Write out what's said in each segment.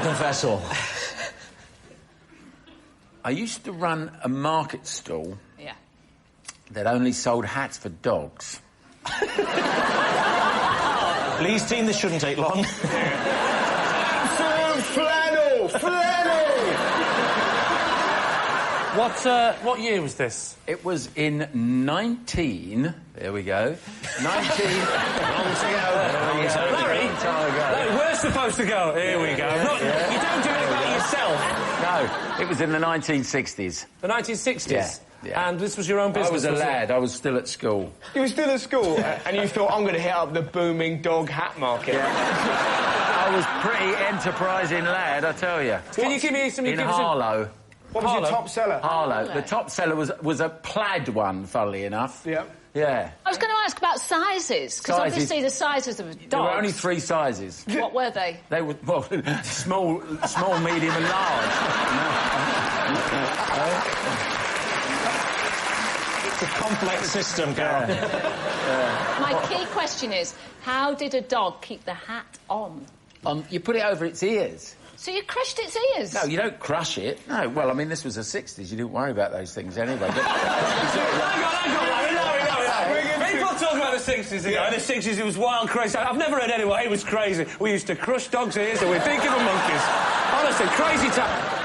to confess all. I used to run a market stall... Yeah. ...that only sold hats for dogs. Please, team, this shouldn't take long. Flannel! What year was this? It was in 19... There we go. 19... Long to go. Larry, we're supposed to go. Here we go. You don't do it about yourself. No, it was in the 1960s. The 1960s? Yeah. Yeah. And this was your own business? I was a lad. I was still at school. You were still at school, and you thought, I'm going to hit up the booming dog hat market. Yeah. I was pretty enterprising lad, I tell you. Can you give me some... In Harlow. What was your top seller? Harlow. The top seller was a plaid one, funnily enough. Yeah. Yeah. I was going to ask about sizes, because obviously the sizes of dogs... There were only 3 sizes. What were they? They were, well, small, medium and large. It's a complex system, Carol. My key question is, how did a dog keep the hat on? You put it over its ears. So you crushed its ears? No, you don't crush it. No, well, I mean, this was the 60s. You didn't worry about those things anyway. But... Hang on, People talk about the 60s ago. In the 60s, it was wild, crazy. I've never heard anyone. It was crazy. We used to crush dogs' ears and we'd think of the monkeys. Honestly, crazy time.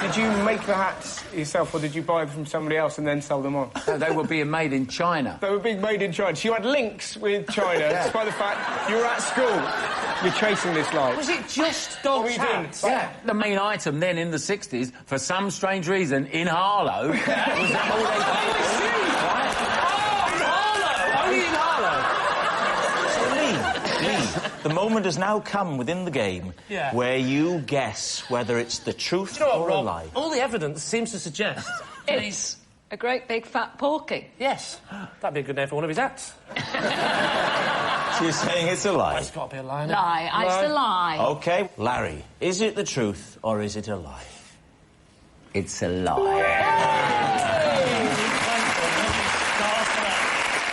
Did you make the hats yourself, or did you buy them from somebody else and then sell them on? No, they were being made in China. They were being made in China. So you had links with China, despite the fact you were at school. You're chasing this life. Was it just dogs' hats? Yeah. The main item then in the 60s, for some strange reason, in Harlow, was that all they Harlow! Only in Harlow! Lee, the moment has now come within the game where you guess whether it's the truth or a lie. All the evidence seems to suggest it's a great big fat porky. Yes. That'd be a good name for one of his hats. So you're saying it's a lie? It's got to be a lie. Lie. It's a lie. OK. Larry, is it the truth or is it a lie? It's a lie.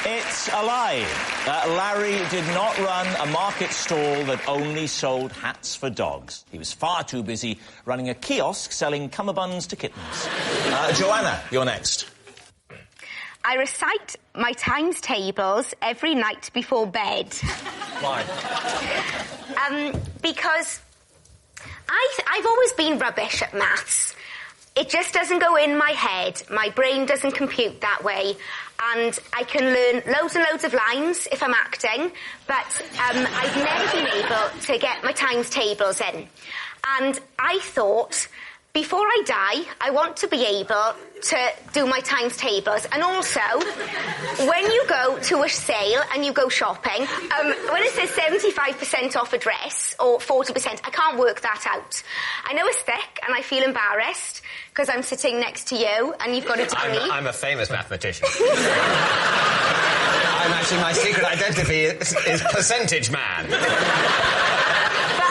It's a lie. Larry did not run a market stall that only sold hats for dogs. He was far too busy running a kiosk selling cummerbunds to kittens. Joanna, you're next. I recite my times tables every night before bed. Why? Because I've always been rubbish at maths. It just doesn't go in my head. My brain doesn't compute that way. And I can learn loads and loads of lines if I'm acting, but I've never been able to get my times tables in. And I thought, before I die, I want to be able to do my times tables. And also, when you go to a sale and you go shopping, when it says 75% off a dress or 40%, I can't work that out. I know it's thick and I feel embarrassed because I'm sitting next to you and you've got to tell me. I'm a famous mathematician. I'm actually, my secret identity is percentage man.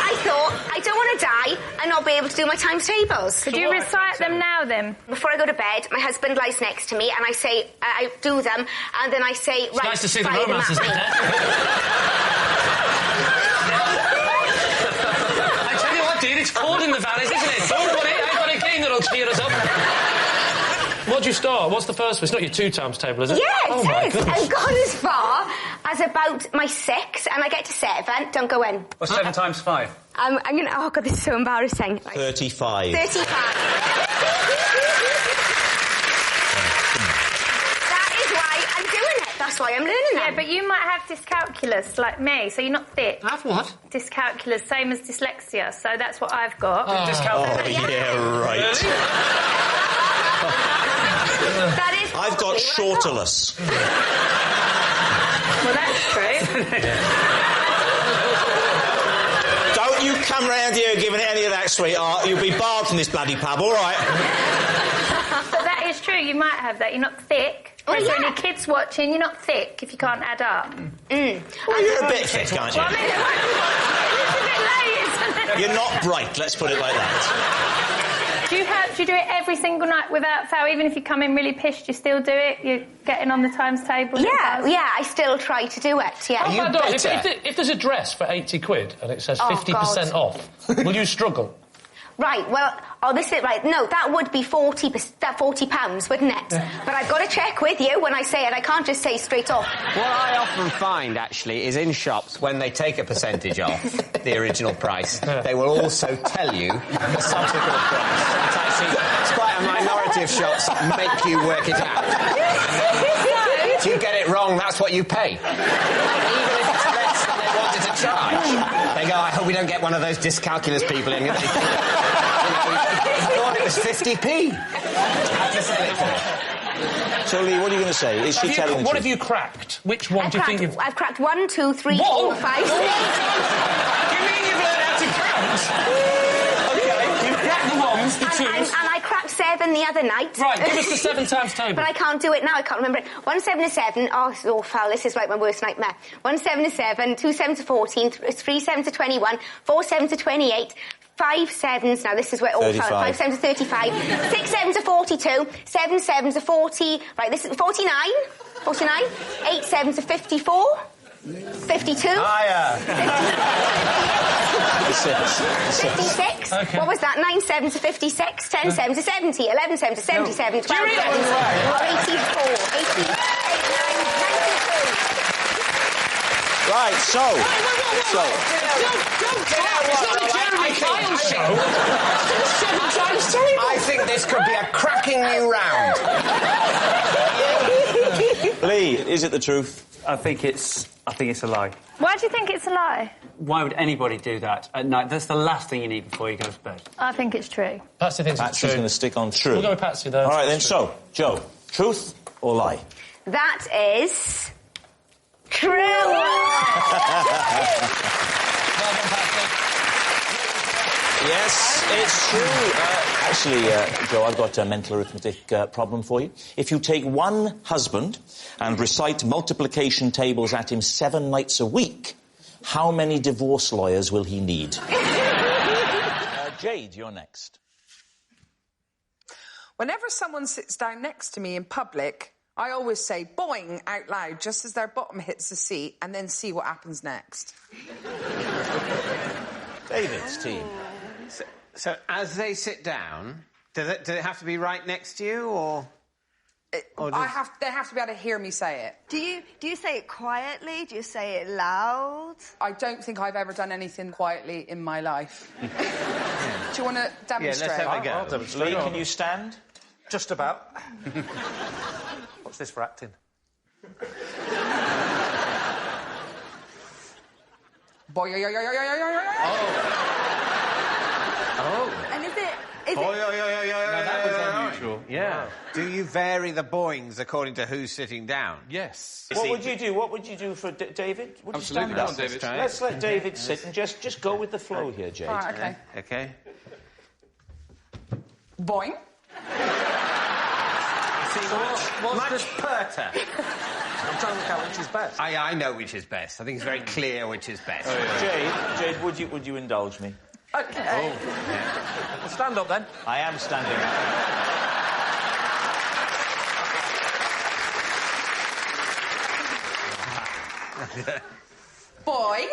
I thought, I don't want to die and not be able to do my times tables. Could you recite them now, then? Before I go to bed, my husband lies next to me and I say, I do them, and then I say, it's nice to see the romance, isn't it? I tell you what, dear, it's cold in the valleys, isn't it? I've got a game that'll cheer us up. What'd you start? What's the first one? It's not your 2 times table, is it? Yeah, oh it is. I've gone as far as about my 6, and I get to 7. Don't go in. What's 7 times 5? I'm going to... Oh, God, this is so embarrassing. 35. 35. That is why I'm doing it. That's why I'm learning them. Yeah, but you might have dyscalculus, like me, so you're not thick. Have what? Dyscalculus, same as dyslexia, so that's what I've got. Dyscalculus. Yeah, right. That is I've got shorterless. Well, that's true. Don't you come round here giving it any of that, sweetheart. You'll be barred from this bloody pub, all right? But that is true, you might have that. You're not thick. Oh, If there are yeah. any kids watching, you're not thick if you can't add up. Well, you're a bit thick, aren't you? Well, I mean, it's a bit late, isn't it? You're not bright, let's put it like that. Do you do it every single night without fail? Even if you come in really pissed, you still do it? You're getting on the times table? Yeah, I still try to do it, yeah. How about if there's a dress for 80 quid and it says 50% off, will you struggle? Right, well, this is right. No, that would be £40, wouldn't it? But I've got to check with you when I say it. I can't just say straight off. What I often find, actually, is in shops, when they take a percentage off the original price, they will also tell you the subsequent price. It's quite a minority of shops make you work it out. If you get it wrong, that's what you pay. Even if it's less than they wanted to charge. They go, I hope we don't get one of those dyscalculus people in. I thought it was 50p. Had to sell it to them. So, Lee, what are you going to say? Is she telling the truth? What have you cracked? Which one do you think you've... I've cracked 1, 2, 3, 4, 5, 6. You mean you've learned how to count? OK, you cracked the ones, the twos... And I cracked 7 the other night. Right, give us the 7 times table. But I can't do it now, I can't remember it. 1 7 is 7. Oh, foul, this is like my worst nightmare. 1 7 is 7, 2 7s are 14, 3 7s are 21, 4 7s are 28, 5 7s, now this is where all 5 7s are 35, 6 7s are 42, 7 7s are 40, right, this is 49, 8 7s are 54, 52. Higher. 56. Okay. What was that? 9 7s are 56, 10 7s are 70, 11 7s are 77, 12 7s are 84, 88, 92. Right, so... It's not a Jeremy Kyle show. 7 times table. I think this could be a cracking new round. Lee, is it the truth? I think it's a lie. Why do you think it's a lie? Why would anybody do that at night? That's the last thing you need before you go to bed. I think it's true. Patsy thinks it's true. Patsy's going to stick on true. We'll go with Patsy, though. All right, then, so, Joe, truth or lie? That is... true! Yes, it's true. Actually, Joe, I've got a mental arithmetic problem for you. If you take one husband and recite multiplication tables at him 7 nights a week, how many divorce lawyers will he need? Jade, you're next. Whenever someone sits down next to me in public, I always say boing out loud just as their bottom hits the seat and then see what happens next. David's team. So as they sit down, does it have to be right next to you, or They have to be able to hear me say it. Do you say it quietly? Do you say it loud? I don't think I've ever done anything quietly in my life. Do you want to demonstrate? Yeah, let's have a go. Lee, can you stand? Just about. What's this for acting? Boy, Oh. And is it... No, that was unusual. Yeah. Do you vary the boings according to who's sitting down? Yes. What would you do? What would you do for David? Would Absolutely. You stand up? David. Let's let David sit and just go with the flow here, Jade. All right, OK. OK. Boing. Much perter. I'm trying to work out which is best. I know which is best. I think it's very clear which is best. Oh, yeah. Jade, would you indulge me? OK. Yeah. Well, stand up, then. I am standing up. Boing.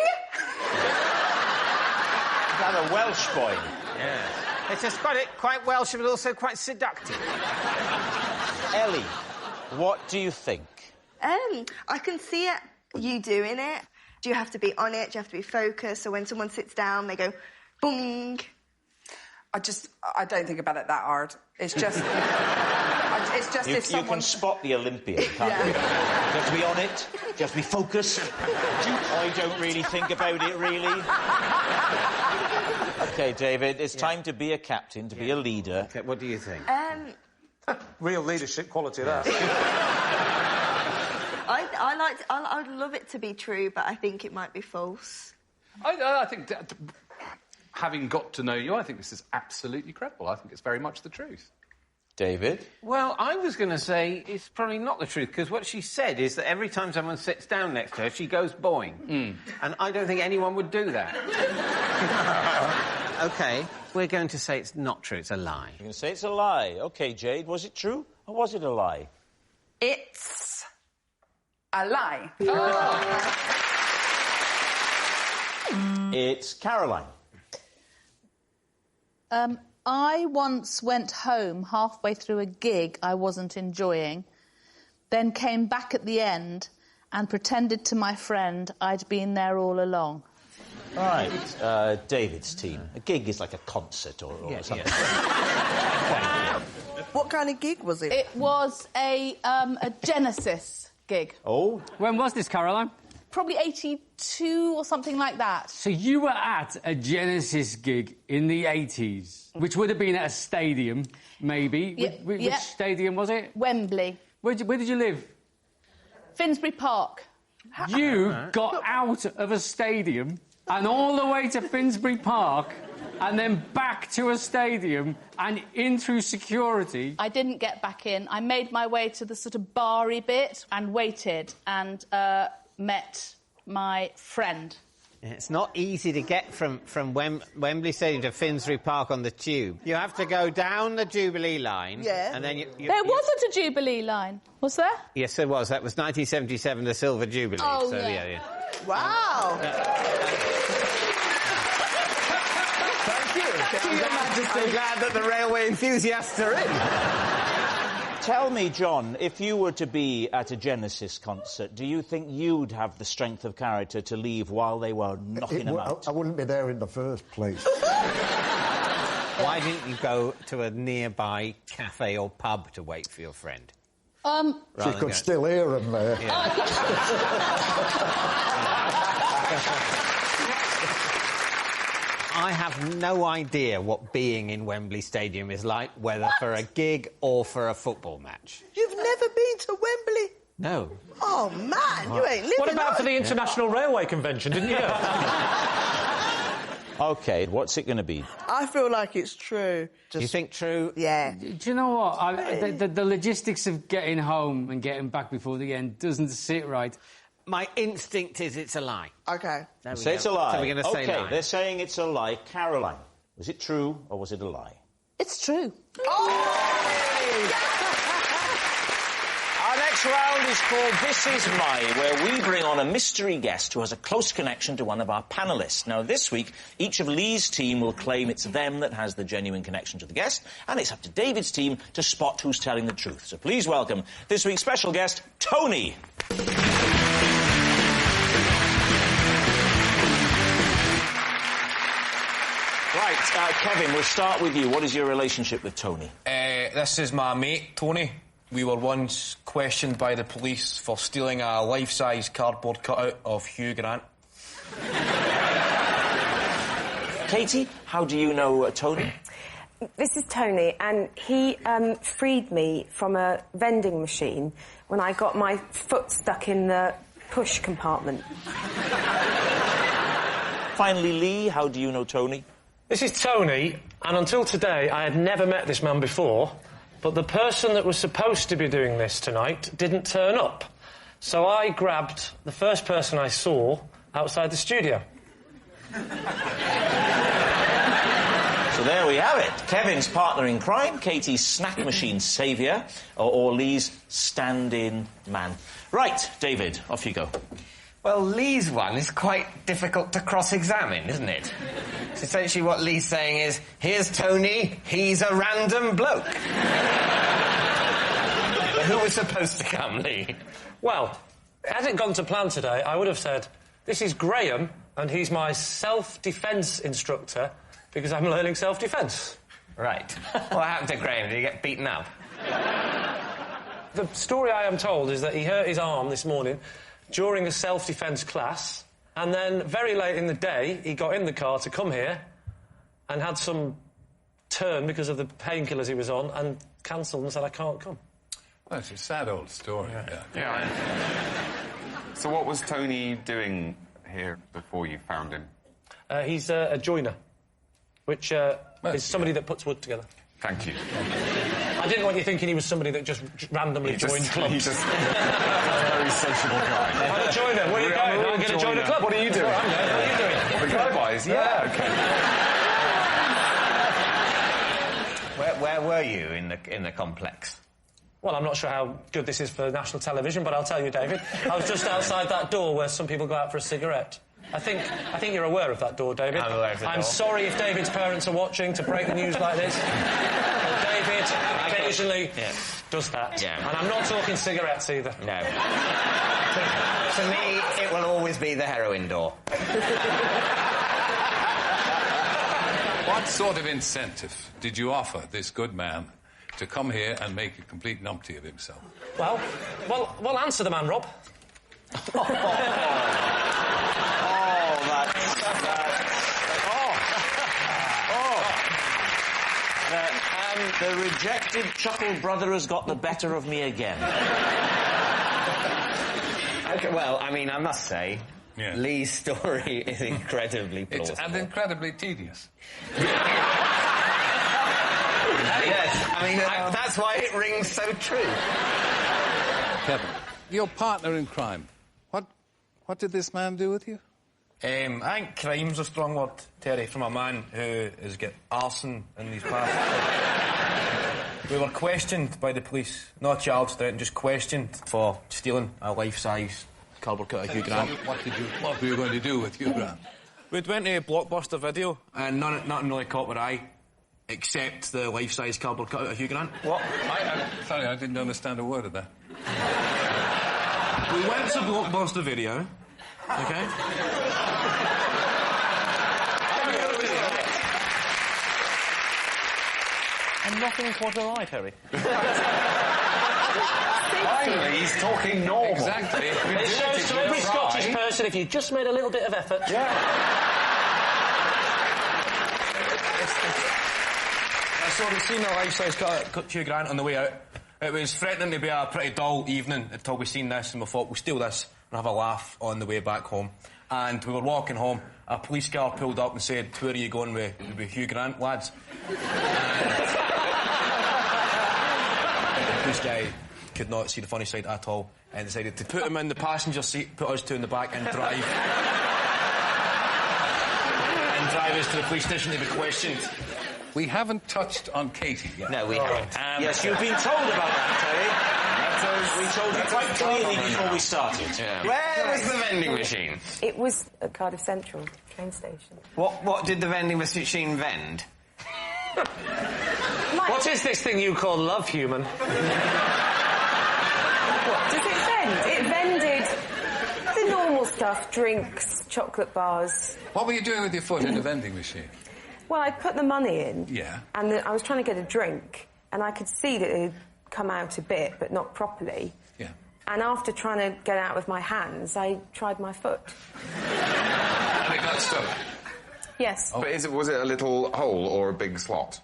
Is that a Welsh boy? Yeah. It's just quite Welsh, but also quite seductive. Ellie, what do you think? I can see it, you doing it. Do you have to be on it? Do you have to be focused? So when someone sits down, they go, boing. I don't think about it that hard. It's just... it's just if someone... You can spot the Olympian, can't you? You have to be on it. You have to be focused. I don't really think about it, really. OK, David, it's time to be a captain, to be a leader. Okay, what do you think? Real leadership quality, that. I'd love it to be true, but I think it might be false. I think, that, having got to know you, I think this is absolutely credible. I think it's very much the truth. David? Well, I was going to say it's probably not the truth, because what she said is that every time someone sits down next to her, she goes boing. And I don't think anyone would do that. OK, we're going to say it's not true, it's a lie. You're going to say it's a lie. OK, Jade, was it true or was it a lie? It's a lie. It's Caroline. I once went home halfway through a gig I wasn't enjoying, then came back at the end and pretended to my friend I'd been there all along. Right, David's team. A gig is like a concert or something. Yeah. What kind of gig was it? It was a Genesis gig. Oh? When was this, Caroline? Probably 82 or something like that. So you were at a Genesis gig in the 80s, which would have been at a stadium, maybe. Yeah, Which stadium was it? Wembley. Where did you live? Finsbury Park. You got out of a stadium and all the way to Finsbury Park and then back to a stadium and in through security. I didn't get back in. I made my way to the sort of bar-y bit and waited and met my friend. It's not easy to get from Wembley Stadium to Finsbury Park on the tube. You have to go down the Jubilee line. Yeah. And then There wasn't a Jubilee line, was there? Yes, there was. That was 1977, the Silver Jubilee. Oh, so, yeah. Wow. Thank you. I'm glad that the railway enthusiasts are in. Tell me, John, if you were to be at a Genesis concert, do you think you'd have the strength of character to leave while they were knocking them out? I wouldn't be there in the first place. Why didn't you go to a nearby cafe or pub to wait for your friend? She could still hear him there. Yeah. I have no idea what being in Wembley Stadium is like, whether for a gig or for a football match. You've never been to Wembley? No. Oh, man, you ain't living. What about for the International Railway Convention, didn't you? OK, what's it going to be? I feel like it's true. You think true? Yeah. Do you know what? The logistics of getting home and getting back before the end doesn't sit right. My instinct is it's a lie. OK. Say it's a lie. So we're going to say lie. They're saying it's a lie. Caroline, was it true or was it a lie? It's true. Our next round is called This Is My, where we bring on a mystery guest who has a close connection to one of our panellists. Now, this week, each of Lee's team will claim it's them that has the genuine connection to the guest, and it's up to David's team to spot who's telling the truth. So please welcome this week's special guest, Tony. Right, Kevin, we'll start with you. What is your relationship with Tony? This is my mate, Tony. We were once questioned by the police for stealing a life-size cardboard cutout of Hugh Grant. Katie, how do you know Tony? This is Tony, and he freed me from a vending machine when I got my foot stuck in the push compartment. Finally, Lee, how do you know Tony? This is Tony, and until today, I had never met this man before, but the person that was supposed to be doing this tonight didn't turn up. So I grabbed the first person I saw outside the studio. So there we have it. Kevin's partner in crime, Katie's snack machine saviour, or Lee's stand-in man. Right, David, off you go. Well, Lee's one is quite difficult to cross-examine, isn't it? So essentially what Lee's saying is, here's Tony, he's a random bloke. But who was supposed to come, Lee? Well, had it gone to plan today, I would have said, this is Graham, and he's my self-defence instructor, because I'm learning self-defence. Right. What happened to Graham? Did he get beaten up? The story I am told is that he hurt his arm this morning during a self-defence class, and then very late in the day, he got in the car to come here and had some turn because of the painkillers he was on and cancelled and said, I can't come. Well, it's a sad old story. Yeah. So what was Tony doing here before you found him? He's a joiner, which is somebody that puts wood together. Thank you. I didn't want you thinking he was somebody that just randomly joined clubs. He's just a very sociable guy. I'm a joiner. Where are you going? I'm going to join a club. What are you doing? What are you doing? The guy buys? Yeah, OK. where were you in the complex? Well, I'm not sure how good this is for national television, but I'll tell you, David. I was just outside that door where some people go out for a cigarette. I think you're aware of that door, David. I'm aware of the door. I'm sorry if David's parents are watching to break the news like this. But David occasionally does that. Yeah. And I'm not talking cigarettes either. No. To me, it will always be the heroin door. What sort of incentive did you offer this good man to come here and make a complete numpty of himself? Well, answer the man, Rob. The rejected chuckle brother has got the better of me again. Okay, well, I mean, I must say, Lee's story is incredibly plausible. And incredibly tedious. Yes, I mean, that's why it rings so true. Kevin, your partner in crime, what did this man do with you? I think crime's a strong word, Terry, from a man who has got arson in his past. We were questioned by the police, not charged, threatened, just questioned for stealing a life-size cardboard cut of Hugh Grant. What were you going to do with Hugh Grant? We'd went to Blockbuster Video, and nothing really caught my eye, except the life-size cardboard cut of Hugh Grant. What? Sorry, I didn't understand a word of that. We went to Blockbuster Video, okay? And nothing caught our eye, Terry. Finally, he's talking normal. Exactly. It shows to every Scottish person if you just made a little bit of effort. I sort of seen the life-size cut Hugh Grant on the way out. It was threatening to be a pretty dull evening until we seen this, and we thought, we'll steal this and have a laugh on the way back home. And we were walking home, a police car pulled up and said, "Where are you going with Hugh Grant, lads?" The police guy could not see the funny side at all and decided to put him in the passenger seat, put us two in the back and drive. And drive us to the police station to be questioned. We haven't touched on Katie yet. No, we haven't. Yes, you've been told about that, Terry. We told you quite clearly before we started. Yeah. Where was the vending machine? It was at Cardiff Central train station. What did the vending machine vend? What is this thing you call love, human? What does it vend? It vended the normal stuff, drinks, chocolate bars. What were you doing with your foot in the vending machine? Well, I put the money in. Yeah. And I was trying to get a drink, and I could see that it had come out a bit, but not properly. Yeah. And after trying to get it out with my hands, I tried my foot. And it got stuck? Yes. But was it a little hole or a big slot?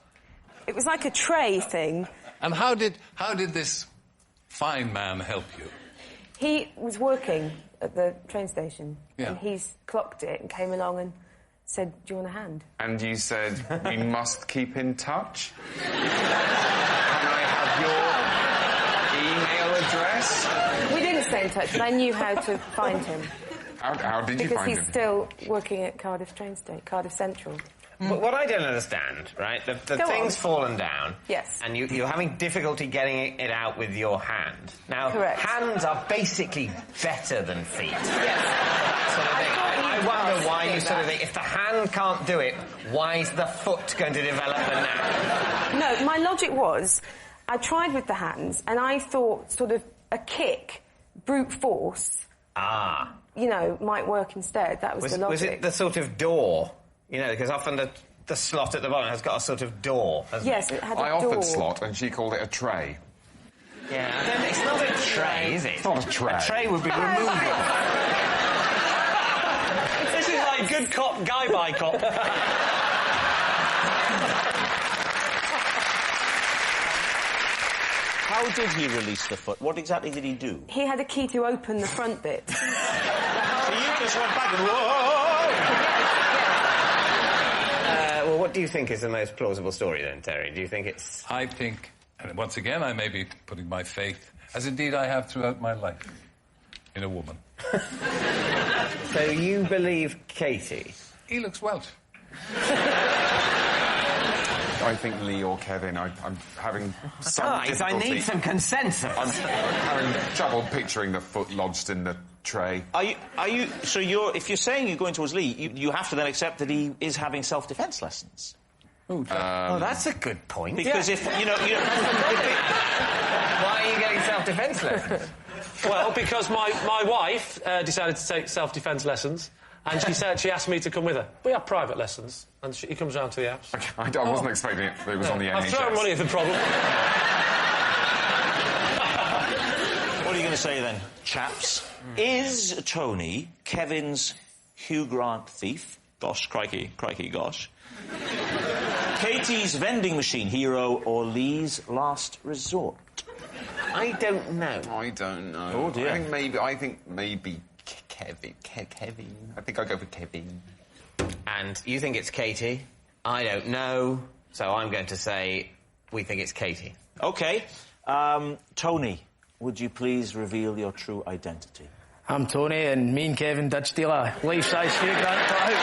It was like a tray thing. And how did this fine man help you? He was working at the train station, Yeah. and he's clocked it and came along and said, "Do you want a hand?" And you said, "We must keep in touch? Can I have your email address?" We didn't stay in touch, but I knew how to find him. How did you Because find he's him? still working at Cardiff Central. But what I don't understand, right, the thing's fallen down. Yes. And you're having difficulty getting it out with your hand. Now, Correct. hands are basically better than feet. Yes. Sort of thing. I wonder why you sort of think, if the hand can't do it, why is the foot going to develop the knack? No, my logic was, I tried with the hands, and I thought sort of a kick, brute force, might work instead. That was the logic. Was it the sort of door? You know, because often the slot at the bottom has got a sort of door, hasn't Yes, it had a I door. offered slot, and she called it a tray. Yeah, then it's not a tray, is it? It's not a tray. A tray would be removable. This is like good cop, guy by cop. How did he release the foot? What exactly did he do? He had a key to open the front bit. So you just went back and whoa! Well, what do you think is the most plausible story then, Terry? Do you think it's... I think, and once again, I may be putting my faith, as indeed I have throughout my life, in a woman. So you believe Katie? He looks Welsh. I think Lee or Kevin. I'm having some Guys, I difficulty. need some consensus. I'm having trouble picturing the foot lodged in the tray. So if you're saying you're going towards Lee, you have to then accept that he is having self-defence lessons. Oh, that's a good point. Because Why are you getting self-defence lessons? Well, because my wife decided to take self-defence lessons, and she asked me to come with her. We have private lessons, and he comes round to the house. Okay, I wasn't expecting it. It was on the NHS. I've thrown money at the problem. What are you going to say then, chaps? Is Tony Kevin's Hugh Grant thief? Gosh, crikey, gosh. Katie's vending machine hero or Lee's last resort? I don't know. I don't know. Oh, dear. I think maybe Kevin. I think I'll go for Kevin. And you think it's Katie? I don't know. So I'm going to say we think it's Katie. OK. Tony, would you please reveal your true identity? I'm Tony, and me and Kevin did steal a life-size Hugh Grant cutout.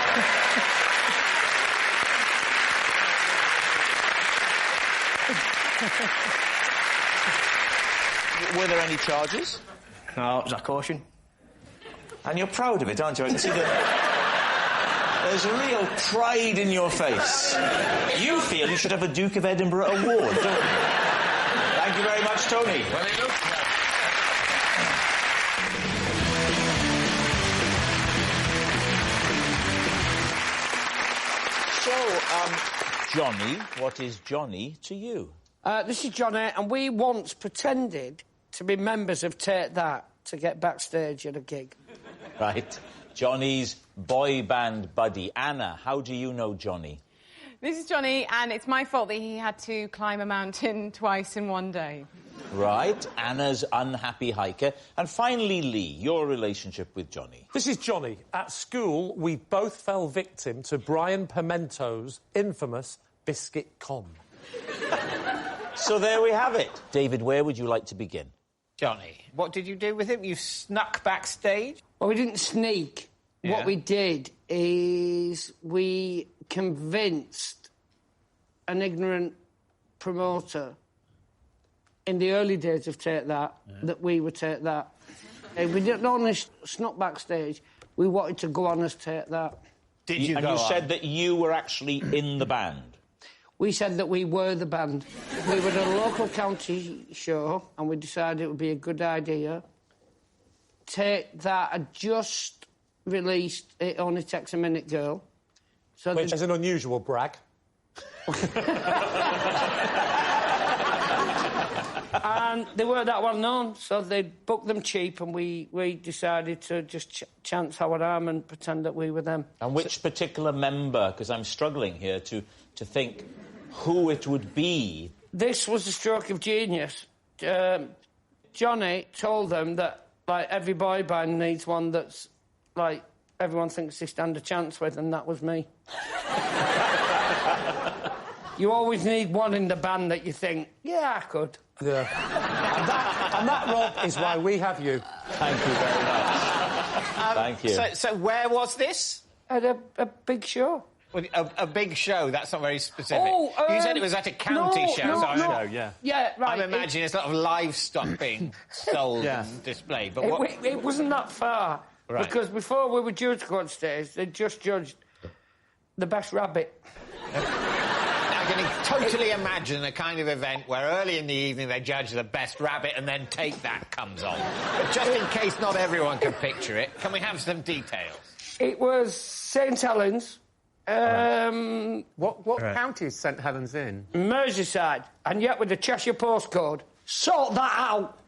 Were there any charges? No, it was a caution. And you're proud of it, aren't you? I can see that there's a real pride in your face. You feel you should have a Duke of Edinburgh award, don't you? Thank you very much, Tony. Well, it looks So, Johnny, what is Johnny to you? This is Johnny, and we once pretended to be members of Take That to get backstage at a gig. Right. Johnny's boy band buddy. Anna, how do you know Johnny? This is Johnny, and it's my fault that he had to climb a mountain twice in one day. Right. Anna's unhappy hiker. And finally, Lee, your relationship with Johnny. This is Johnny. At school, we both fell victim to Brian Pimento's infamous biscuit con. So there we have it. David, where would you like to begin? Johnny, what did you do with him? You snuck backstage? Well, we didn't sneak. Yeah. What we did is we convinced an ignorant promoter in the early days of Take That that we would Take That. We didn't only snuck backstage, we wanted to go on as Take That. And you said that you were actually in the band? We said that we were the band. We were at a local county show, and we decided it would be a good idea. Take That had just released It Only Takes a Minute Girl. So which is an unusual brag. And they weren't that well known, so they booked them cheap, and we decided to just chance our arm and pretend that we were them. And which particular member, because I'm struggling here to think who it would be. This was a stroke of genius. Johnny told them that, like, every boy band needs one that's, like, everyone thinks they stand a chance with, and that was me. You always need one in the band that you think, yeah, I could. Yeah. and that, Rob, is why we have you. Thank you very much. Thank you. So where was this? At a big show. Well, a big show, that's not very specific. You said it was at a county show. Yeah, right. I'm imagining there's a lot of livestock being sold and displayed. But it wasn't that far. Right. Because before we were due to go on stage, they just judged the best rabbit. I can totally imagine a kind of event where early in the evening they judge the best rabbit and then Take That comes on. But just in case not everyone can picture it, can we have some details? It was St Helens. What county is St Helens in? Merseyside, and yet with the Cheshire postcode. Sort that out.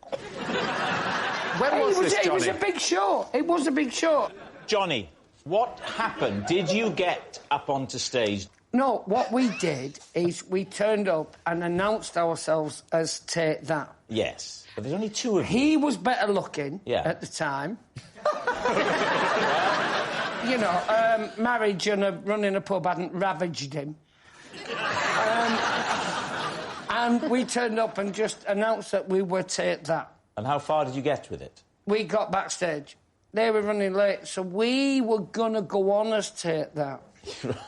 When was this, Johnny? It was a big show. It was a big show. Johnny, what happened? Did you get up onto stage? No, what we did is we turned up and announced ourselves as Take That. Yes, but there's only two of you. He was better looking at the time. You know, marriage and running a pub hadn't ravaged him. And we turned up and just announced that we were Take That. And how far did you get with it? We got backstage. They were running late, so we were going to go on as Take That.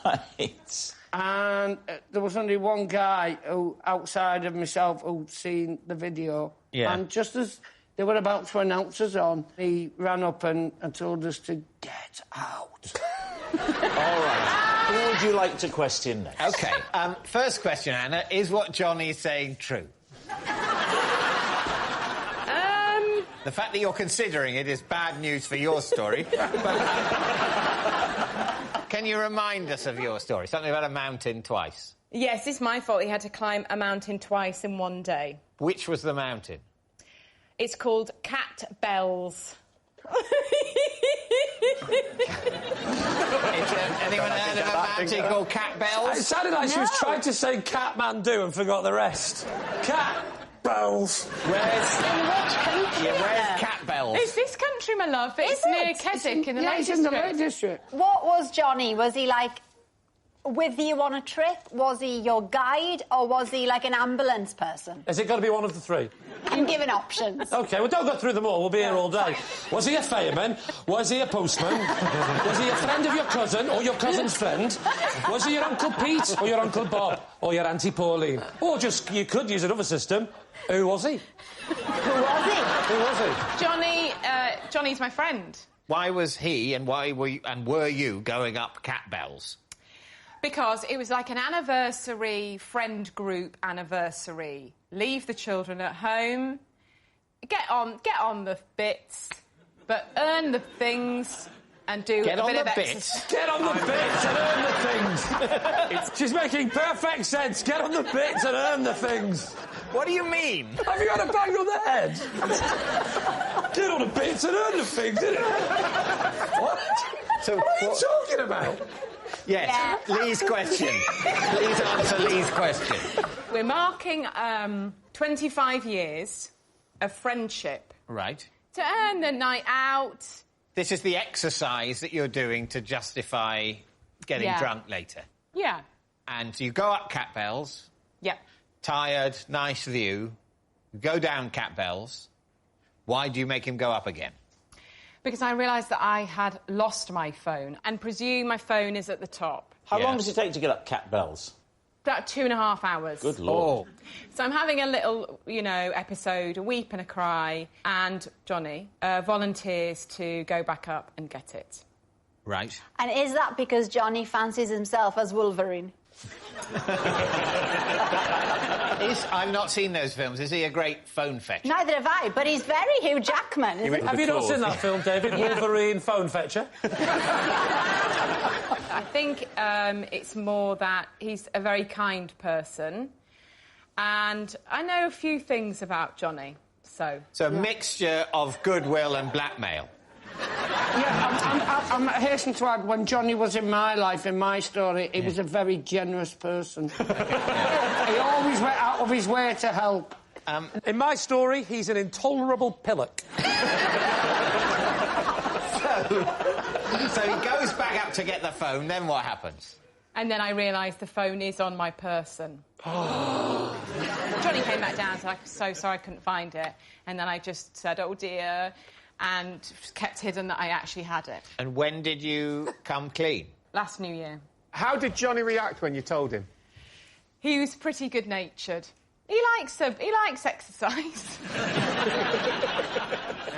Right. And there was only one guy who, outside of myself, who'd seen the video. Yeah. And just as they were about to announce us on, he ran up and told us to get out. All right. Who would you like to question next? OK. First question, Anna. Is what Johnny's saying true? The fact that you're considering it is bad news for your story. Can you remind us of your story? Something about a mountain twice. Yes, it's my fault. He had to climb a mountain twice in one day. Which was the mountain? It's called Cat Bells. Anyone heard of a mountain called Cat Bells? It sounded like she was trying to say Catmandu and forgot the rest. Cat Bells. Where's country? Yeah, where's Cat Bells? It's this country, my love. It's near Keswick in the Lake it's District. in the Lake District. What was Johnny? Was he like with you on a trip? Was he your guide, or was he like an ambulance person? Has it got to be one of the three? I'm giving options. OK, well, don't go through them all. We'll be here all day. Was he a fireman? Was he a postman? Was he a friend of your cousin or your cousin's friend? Was he your Uncle Pete or your Uncle Bob or your Auntie Pauline? Or just, you could use another system. Who was he? Who was he? Who was he? Johnny's my friend. Why was he and were you going up Cat Bells? Because it was like an anniversary, friend group anniversary. Leave the children at home, get on the bits, but earn the things and do a bit of exercise. Get on the bits and earn the things. She's making perfect sense. Get on the bits and earn the things. What do you mean? Have you had a bang on the head? Get on the bits and earn the things, isn't it? What? So what are you talking about? Yes, yeah. Lee's question. Please answer Lee's question. We're marking 25 years of friendship. Right. To earn the night out. This is the exercise that you're doing to justify getting drunk later. Yeah. And you go up Cat Bells. Yep. Tired, nice view. Go down Cat Bells. Why do you make him go up again? Because I realised that I had lost my phone and presume my phone is at the top. How long does it take to get up Cat Bells? About 2.5 hours. Good Lord. So I'm having a little, episode, a weep and a cry, and Johnny volunteers to go back up and get it. Right. And is that because Johnny fancies himself as Wolverine? I've not seen those films. Is he a great phone fetcher? Neither have I, but he's very Hugh Jackman, isn't he? Have you not seen that film, David? Wolverine phone fetcher? I think it's more that he's a very kind person, and I know a few things about Johnny, so... So a mixture of goodwill and blackmail. Yeah, I'm hasten to add, when Johnny was in my life, in my story, he was a very generous person. He always went out of his way to help. In my story, he's an intolerable pillock. So he goes back up to get the phone, then what happens? And then I realised the phone is on my person. Johnny came back down and said, I'm so sorry I couldn't find it. And then I just said, oh dear, and kept hidden that I actually had it. And when did you come clean? Last New Year. How did Johnny react when you told him? He was pretty good-natured. He likes exercise.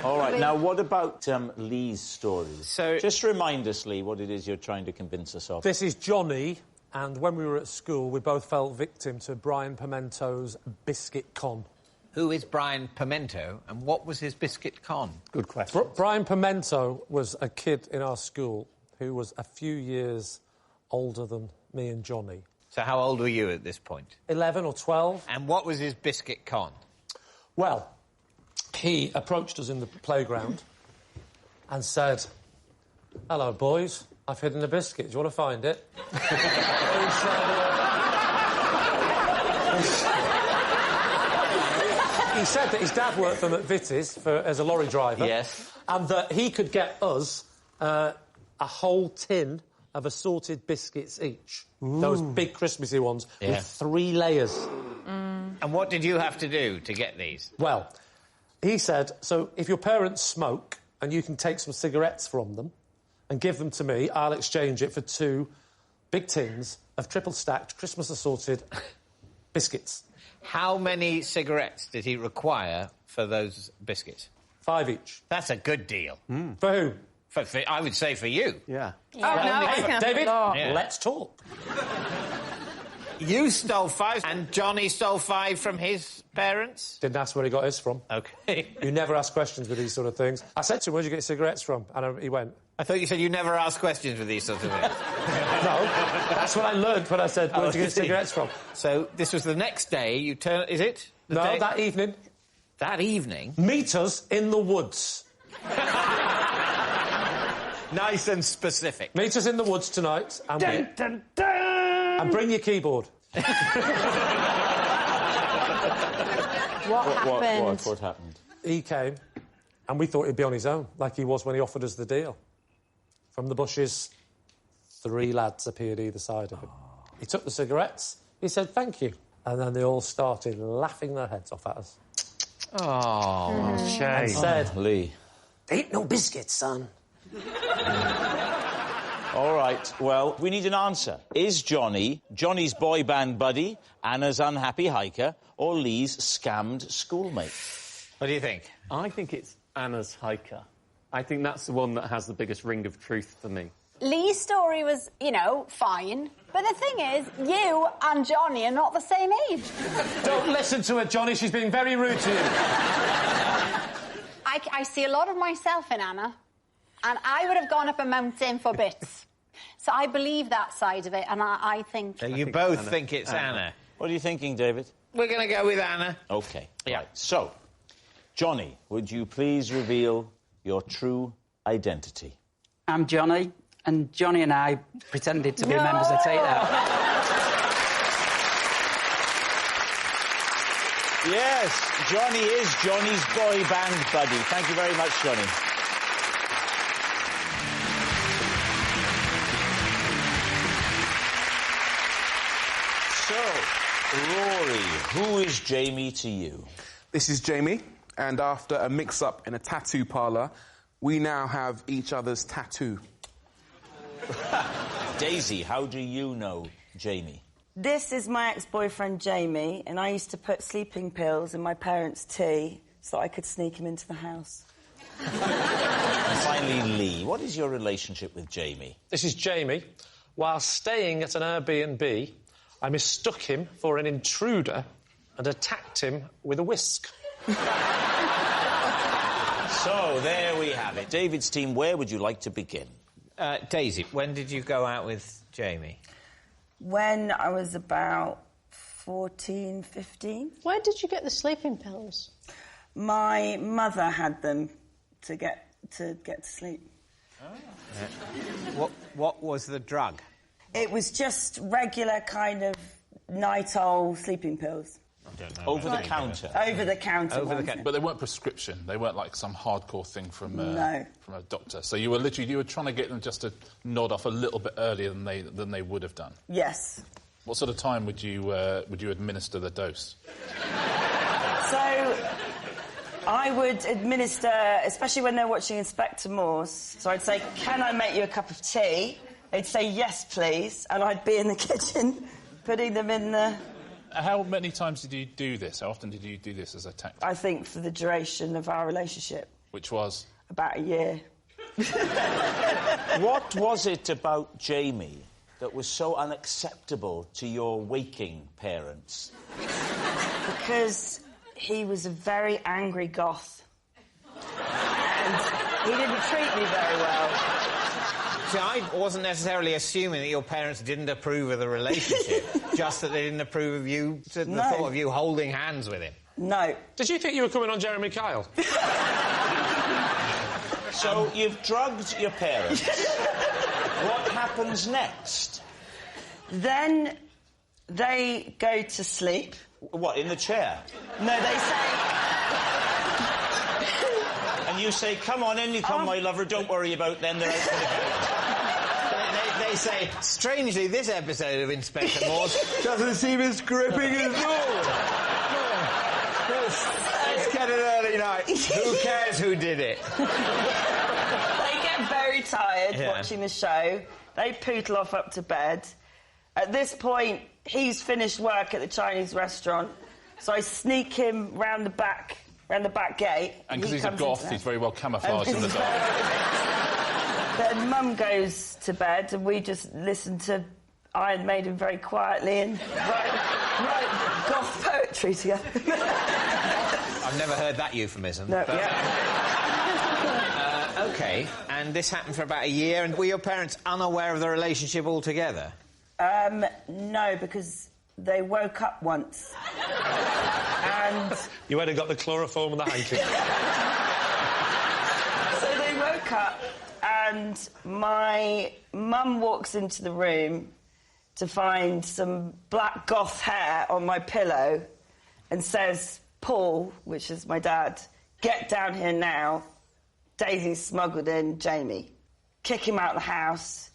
All right, now what about Lee's stories? So, just remind us, Lee, what it is you're trying to convince us of. This is Johnny, and when we were at school, we both fell victim to Brian Pimento's biscuit con. Who is Brian Pimento, and what was his biscuit con? Good question. Brian Pimento was a kid in our school who was a few years older than me and Johnny. So how old were you at this point? 11 or 12. And what was his biscuit con? Well, he approached us in the playground and said, hello, boys, I've hidden a biscuit. Do you want to find it? He said that his dad worked for McVitie's as a lorry driver. Yes. And that he could get us a whole tin of assorted biscuits each. Ooh. Those big Christmassy ones with 3 layers. And what did you have to do to get these? Well, he said, so if your parents smoke and you can take some cigarettes from them and give them to me, I'll exchange it for 2 big tins of triple-stacked, Christmas-assorted biscuits. How many cigarettes did he require for those biscuits? 5 each. That's a good deal. For who? For, I would say for you. Yeah. David, let's talk. You stole 5 and Johnny stole 5 from his parents? Didn't ask where he got his from. OK. You never ask questions with these sort of things. I said to him, where'd you get your cigarettes from? And he went... I thought you said you never ask questions with these sorts of things. No, that's what I learned when I said, where'd you get your cigarettes from? So this was the next day, you turn... Is it? No, that evening. That evening? Meet us in the woods. Nice and specific. Meet us in the woods tonight and... And bring your keyboard. What happened? What happened? He came, and we thought he'd be on his own, like he was when he offered us the deal. From the bushes, 3 lads appeared either side of him. He took the cigarettes, he said, thank you. And then they all started laughing their heads off at us. Oh, shame. And said, Lee. Ain't no biscuits, son. All right, well, we need an answer. Is Johnny, Johnny's boy band buddy, Anna's unhappy hiker, or Lee's scammed schoolmate? What do you think? I think it's Anna's hiker. I think that's the one that has the biggest ring of truth for me. Lee's story was, you know, fine. But the thing is, you and Johnny are not the same age. Don't listen to her, Johnny. She's being very rude to you. I see a lot of myself in Anna. And I would have gone up a mountain for bits. So I believe that side of it, and I think... So you both think it's Anna. What are you thinking, David? We're going to go with Anna. OK. Yeah. Right. So, Johnny, would you please reveal your true identity? I'm Johnny, and Johnny and I pretended to be members of Toenail. Yes, Johnny is Johnny's boy band buddy. Thank you very much, Johnny. Rory, who is Jamie to you? This is Jamie, and after a mix-up in a tattoo parlour, we now have each other's tattoo. Daisy, how do you know Jamie? This is my ex-boyfriend, Jamie, and I used to put sleeping pills in my parents' tea so I could sneak him into the house. And finally, Lee, what is your relationship with Jamie? This is Jamie. While staying at an Airbnb, I mistook him for an intruder and attacked him with a whisk. So, there we have it. David's team, where would you like to begin? Daisy, when did you go out with Jamie? When I was about 14, 15. Where did you get the sleeping pills? My mother had them to get to sleep. What was the drug? It was just regular kind of night-old sleeping pills. I don't know. Over the counter? Over the counter. But they weren't prescription. They weren't like some hardcore thing from a doctor. So you were trying to get them just to nod off a little bit earlier than they would have done. Yes. What sort of time would you administer the dose? So I would administer, especially when they're watching Inspector Morse. So I'd say, "Can I make you a cup of tea?" They'd say, "Yes, please," and I'd be in the kitchen putting them in the... How many times did you do this? How often did you do this as a tactic? I think for the duration of our relationship. Which was? About a year. What was it about Jamie that was so unacceptable to your waking parents? Because he was a very angry goth. And he didn't treat me very well. See, I wasn't necessarily assuming that your parents didn't approve of the relationship, just that they didn't approve of you, the thought of you holding hands with him. No. Did you think you were coming on Jeremy Kyle? So, you've drugged your parents. What happens next? Then they go to sleep. What, in the chair? No, they say... And you say, "Come on in, you come, my lover, don't worry about them, they're out for the count." They say, strangely, this episode of Inspector Morse doesn't seem as gripping as yours. Let's get an early night. Who cares who did it? They get very tired watching the show. They pootle off up to bed. At this point, he's finished work at the Chinese restaurant, so I sneak him round the back gate. And because he's a goth, he's very well camouflaged in the dark. Then Mum goes to bed, and we just listen to Iron Maiden very quietly and write goth poetry together. I've never heard that euphemism. No, but... OK, and this happened for about a year, and were your parents unaware of the relationship altogether? No, because they woke up once. And... You went and got the chloroform and the hanky. So they woke up, and my mum walks into the room to find some black goth hair on my pillow and says, "Paul," which is my dad, "get down here now. Daisy's smuggled in Jamie. Kick him out of the house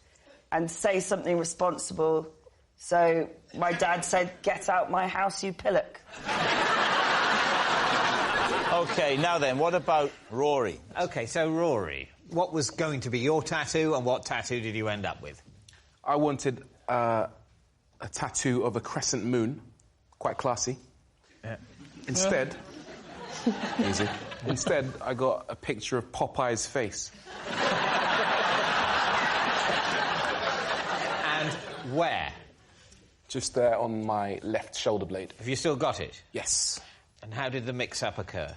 and say something responsible." So my dad said, "Get out my house, you pillock." OK, now then, what about Rory? OK, so Rory, what was going to be your tattoo, and what tattoo did you end up with? I wanted a tattoo of a crescent moon. Quite classy. Yeah. Instead... Easy. Instead, I got a picture of Popeye's face. And where? Just there on my left shoulder blade. Have you still got it? Yes. And how did the mix-up occur?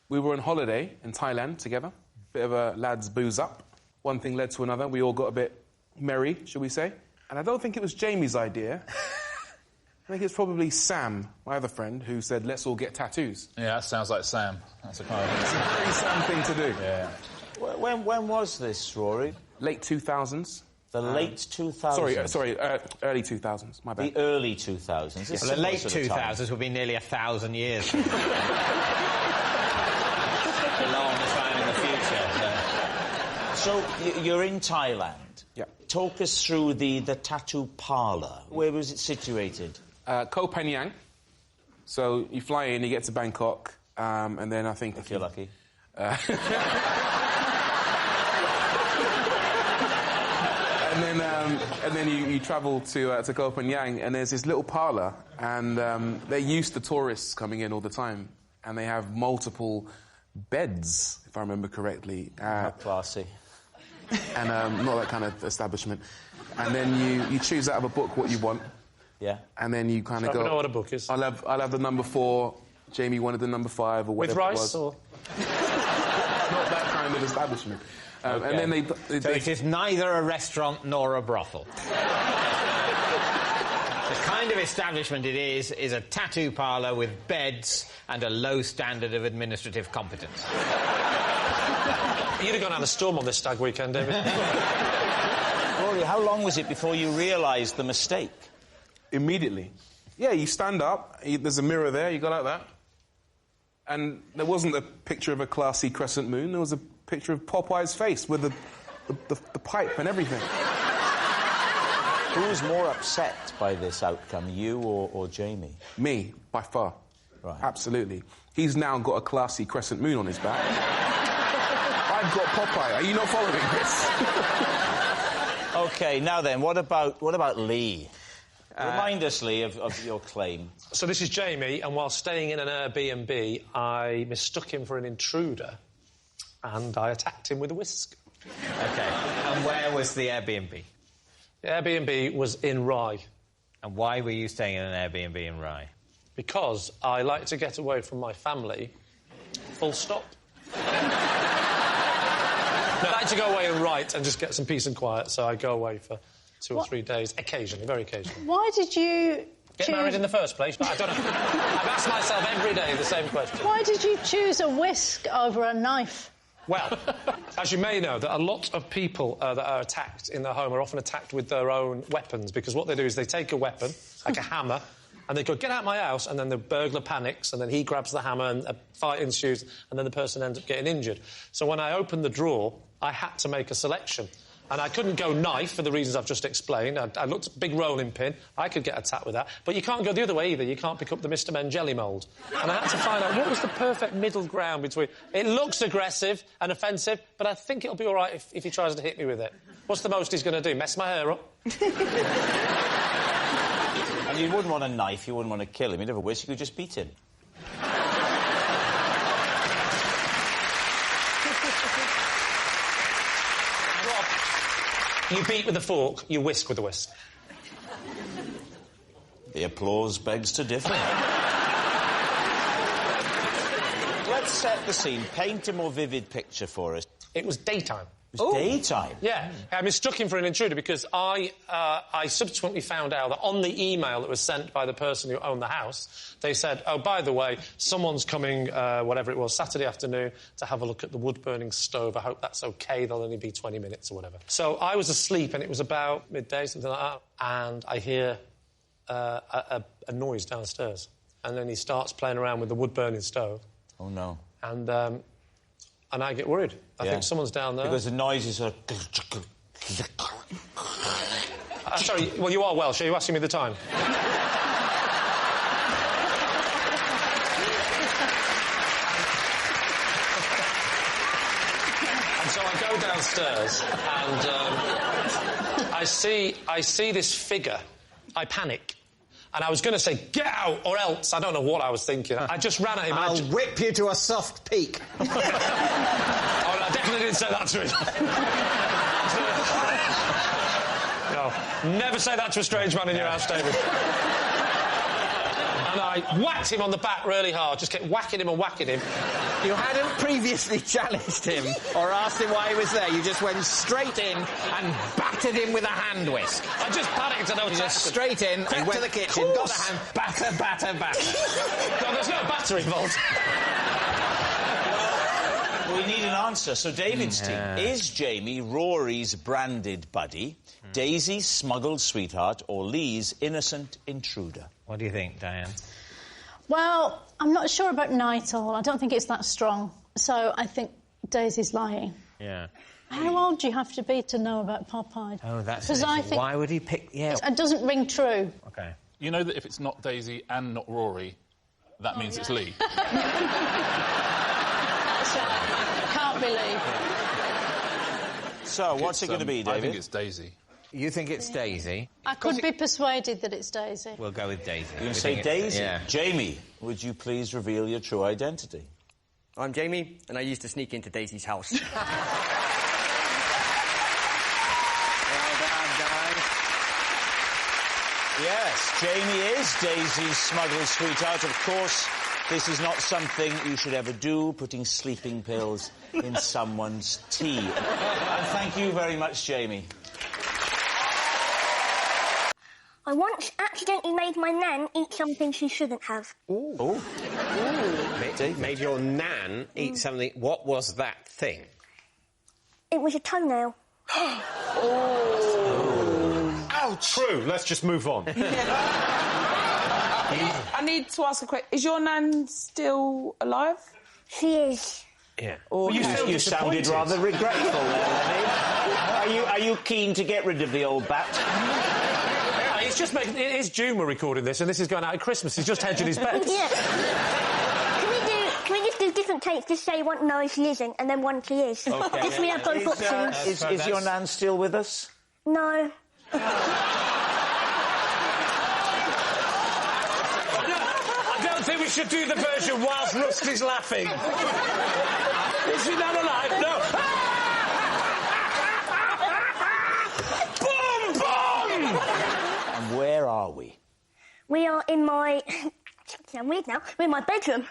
We were on holiday in Thailand together. Bit of a lads booze up. One thing led to another. We all got a bit merry, shall we say. And I don't think it was Jamie's idea. I think it's probably Sam, my other friend, who said, "Let's all get tattoos." Yeah, that sounds like Sam. That's a kind of... It's a very Sam thing to do. Yeah. When was this, Rory? Late 2000s. The late 2000s? Sorry, early 2000s, my bad. The early 2000s? Well, the late 2000s would be nearly 1,000 years. A long time in the future. So, you're in Thailand. Yeah. Talk us through the tattoo parlour. Where was it situated? Koh Phangan. So you fly in, you get to Bangkok, and then I think... If you're lucky. And then you travel to Koh Phangan, and there's this little parlour, and they're used to tourists coming in all the time, and they have multiple beds, if I remember correctly. How classy. And not that kind of establishment. And then you choose out of a book what you want. Yeah. And then you kind of go... I know what a book is. I'll have the number 4, Jamie wanted the number 5, or whatever. With rice, it was. or...? Not that kind of establishment. Okay. And then So it is neither a restaurant nor a brothel. The kind of establishment it is a tattoo parlour with beds and a low standard of administrative competence. You'd have gone out of the storm on this stag weekend, David. Rory, how long was it before you realised the mistake? Immediately. Yeah, you stand up, there's a mirror there, you go like that. And there wasn't a picture of a classy crescent moon, there was a picture of Popeye's face with the pipe and everything. Who was more upset by this outcome, you or Jamie? Me, by far. Right. Absolutely. He's now got a classy crescent moon on his back. I've got Popeye. Are you not following this? OK, now then, what about Lee? Remind us, Lee, of your claim. So this is Jamie, and while staying in an Airbnb, I mistook him for an intruder, and I attacked him with a whisk. OK, and where was the Airbnb? The Airbnb was in Rye. And why were you staying in an Airbnb in Rye? Because I like to get away from my family, full stop. I like to go away and write and just get some peace and quiet, so I go away for 2 or 3 days, occasionally, very occasionally. Why did you Get married in the first place? I don't know. I've asked myself every day the same question. Why did you choose a whisk over a knife? Well, as you may know, that a lot of people that are attacked in their home are often attacked with their own weapons, because what they do is they take a weapon, like a hammer, and they go, "Get out my house," and then the burglar panics, and then he grabs the hammer, and a fight ensues, and then the person ends up getting injured. So when I opened the drawer, I had to make a selection. And I couldn't go knife for the reasons I've just explained. I looked at big rolling pin. I could get attacked with that. But you can't go the other way either. You can't pick up the Mr. Men jelly mould. And I had to find out what was the perfect middle ground between... It looks aggressive and offensive, but I think it'll be all right if he tries to hit me with it. What's the most he's going to do? Mess my hair up? You wouldn't want a knife, you wouldn't want to kill him. You'd have a wish, you could just beat him. You beat with a fork, you whisk with a whisk. The applause begs to differ. Let's set the scene. Paint a more vivid picture for us. It was daytime. It was daytime? Yeah. I mistook him for an intruder because I subsequently found out that on the email that was sent by the person who owned the house, they said, oh, by the way, someone's coming, whatever it was, Saturday afternoon, to have a look at the wood-burning stove. I hope that's OK. There'll only be 20 minutes or whatever. So I was asleep, and it was about midday, something like that, and I hear a noise downstairs. And then he starts playing around with the wood-burning stove. Oh, no. And I get worried. I think someone's down there. Because the noise is sort of... sorry, well, you are Welsh. Are you asking me the time? And so I go downstairs and I see this figure. I panic. And I was going to say, get out, or else. I don't know what I was thinking. I just ran at him. I'll whip you to a soft peak. Oh, no, I definitely didn't say that to him. No, never say that to a strange man in your house, David. And I whacked him on the back really hard, just kept whacking him and whacking him. You hadn't previously challenged him or asked him why he was there. You just went straight in and battered him with a hand whisk. I just panicked and I was just straight in, and went to the kitchen, got the hand, batter. No, there's no batter involved. We need an answer. So David's team. Is Jamie Rory's branded buddy, Daisy's smuggled sweetheart, or Lee's innocent intruder? What do you think, Diane? Well, I'm not sure about night owl. I don't think it's that strong. So I think Daisy's lying. Yeah. How old do you have to be to know about Popeye? Oh, that's... Because I think... Why would he pick... Yeah. It doesn't ring true. OK. You know that if it's not Daisy and not Rory, that means it's Lee. Can't believe. So, what's it going to be, David? I think it's Daisy. You think it's Daisy? I could be persuaded that it's Daisy. We'll go with Daisy. You're going to say Daisy? Yeah. Jamie, would you please reveal your true identity? I'm Jamie, and I used to sneak into Daisy's house. Yes, Jamie is Daisy's smuggled sweetheart. Of course, this is not something you should ever do, putting sleeping pills in someone's tea. And thank you very much, Jamie. I once accidentally made my nan eat something she shouldn't have. Ooh. Made your nan eat something... What was that thing? It was a toenail. Ouch! True, let's just move on. I need to ask a question. Is your nan still alive? She is. Yeah. Well, you sounded rather regretful there, Lenny. Are you keen to get rid of the old bat? Yeah, he's just making... It is June we're recording this, and this is going out at Christmas. He's just hedging his bets. Yeah. Can we just do different takes? Just say one no, she isn't, and then one she is. Okay. Just we have both options. Is your nan still with us? No. I don't think we should do the version whilst Rusty's laughing. Is she not alive? No. Boom! Boom! And where are we? We are in my... I'm weird now. We're in my bedroom.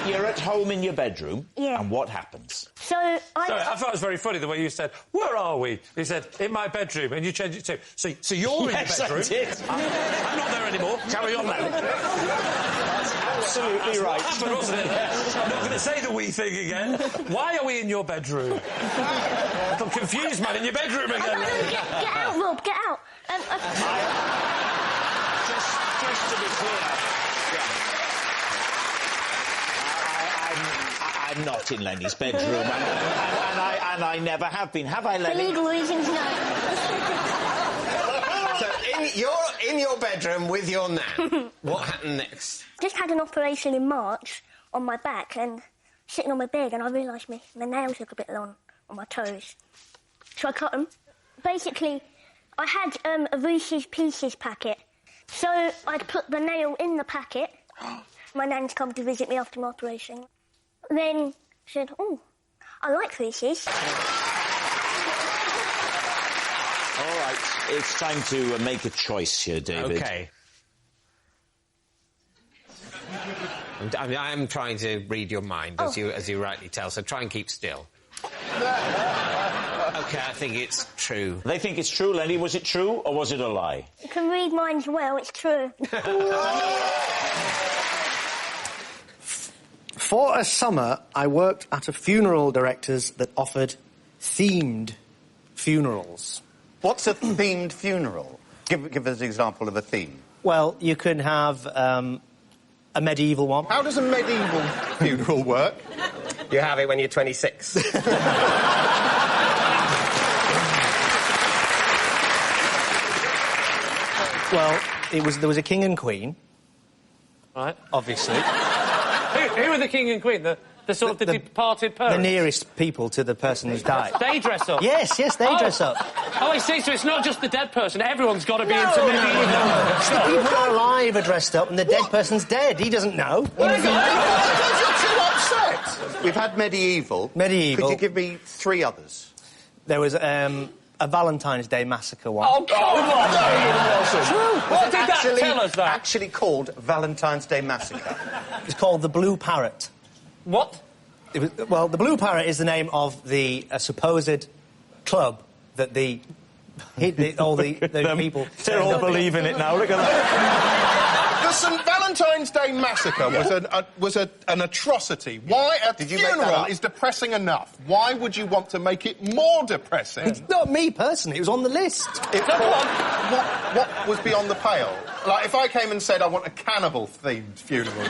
You're at home in your bedroom? Yeah. And what happens? Sorry, I thought it was very funny the way you said, where are we? You said, in my bedroom, and you changed it to, so you're in your bedroom. I did. I'm not there anymore. Carry on now. That's absolutely right. What happened, wasn't it? I'm not going to say the wee thing again. Why are we in your bedroom? I'm confused, man, in your bedroom again. Get out, Rob, get out. Just to be clear, I'm not in Lenny's bedroom, and I never have been. Have I, Lenny? For legal reasons, no. So you're in your bedroom with your nan. What happened next? Just had an operation in March on my back and sitting on my bed, and I realised my nails look a bit long on my toes. So I cut them. Basically, I had a Reese's Pieces packet. So I'd put the nail in the packet. My nan's come to visit me after my operation. Then she said, oh, I like Reese's. All right, it's time to make a choice here, David. OK. I'm trying to read your mind, as you rightly tell, so try and keep still. OK, I think it's true. They think it's true. Lenny, was it true or was it a lie? You can read minds well, it's true. For a summer, I worked at a funeral director's that offered themed funerals. What's a themed funeral? Give us an example of a theme. Well, you can have a medieval one. How does a medieval funeral work? You have it when you're 26. Well, there was a king and queen. Right. Obviously. Who are the king and queen? The sort of the departed parents? The nearest people to the person who's died. They dress up? Yes, they dress up. Oh, I see, so it's not just the dead person. Everyone's got to be into medieval. The people who are alive are dressed up and the dead person's dead. He doesn't know. You're too upset. We've had medieval. Medieval. Could you give me 3 others? There was a Valentine's Day massacre one. Oh, come on! What did that tell us, that? Actually called Valentine's Day Massacre. It's called the Blue Parrot. What? Well, the Blue Parrot is the name of the supposed club that all the people... They're all believing it now, look at that. The St Valentine's Day Massacre was an atrocity. Why a funeral is depressing enough? Why would you want to make it more depressing? It's not me personally, it was on the list. What was beyond the pale? Like, if I came and said I want a cannibal-themed funeral...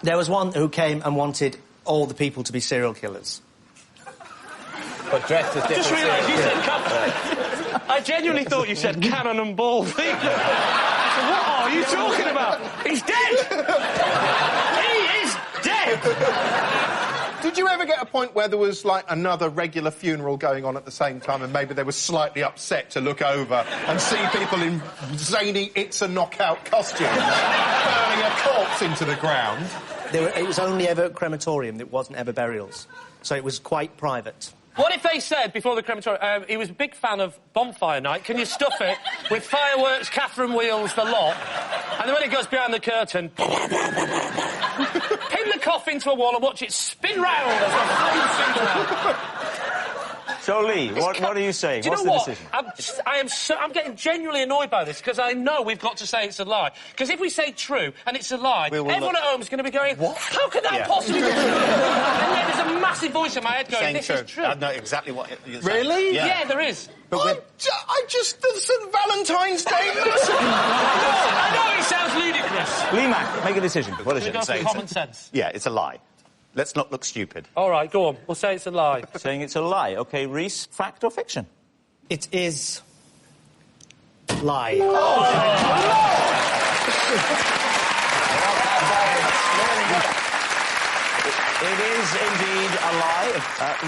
There was one who came and wanted all the people to be serial killers. But dressed as different. I just realised you said... I genuinely thought you said cannon and ball thing. What are you talking about? He's dead! He is dead! Did you ever get a point where there was, like, another regular funeral going on at the same time and maybe they were slightly upset to look over and see people in zany It's a Knockout costumes burning a corpse into the ground? It was only ever crematorium, it wasn't ever burials. So it was quite private. What if they said, before the crematorium, he was a big fan of Bonfire Night, can you stuff it with fireworks, Catherine wheels, the lot, and then when it goes behind the curtain, pin the coffin to a wall and watch it spin round as the flames spin round. So, Lee, what are you saying? Do you What's know the what? decision? I'm getting genuinely annoyed by this, because I know we've got to say it's a lie. Because if we say true and it's a lie, everyone at home is going to be going, what? How could that possibly be true? And then there's a massive voice in my head going, this is true. I know exactly what you're saying. Really? Yeah, there is. But the St Valentine's Day Massacre! I know, it sounds ludicrous. Lee Mack, make a decision. What is We it? go for common sense. Yeah, it's a lie. Let's not look stupid. All right, go on. We'll say it's a lie. Saying it's a lie. OK, Reese, fact or fiction? It is... lie. It is indeed a lie.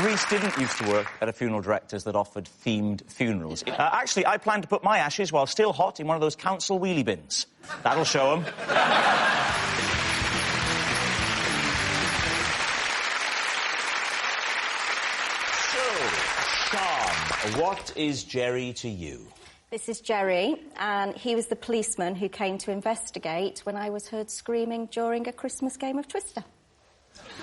Reese didn't used to work at a funeral director's that offered themed funerals. Actually, I plan to put my ashes, while still hot, in one of those council wheelie bins. That'll show them. Sean, what is Jerry to you? This is Jerry, and he was the policeman who came to investigate when I was heard screaming during a Christmas game of Twister.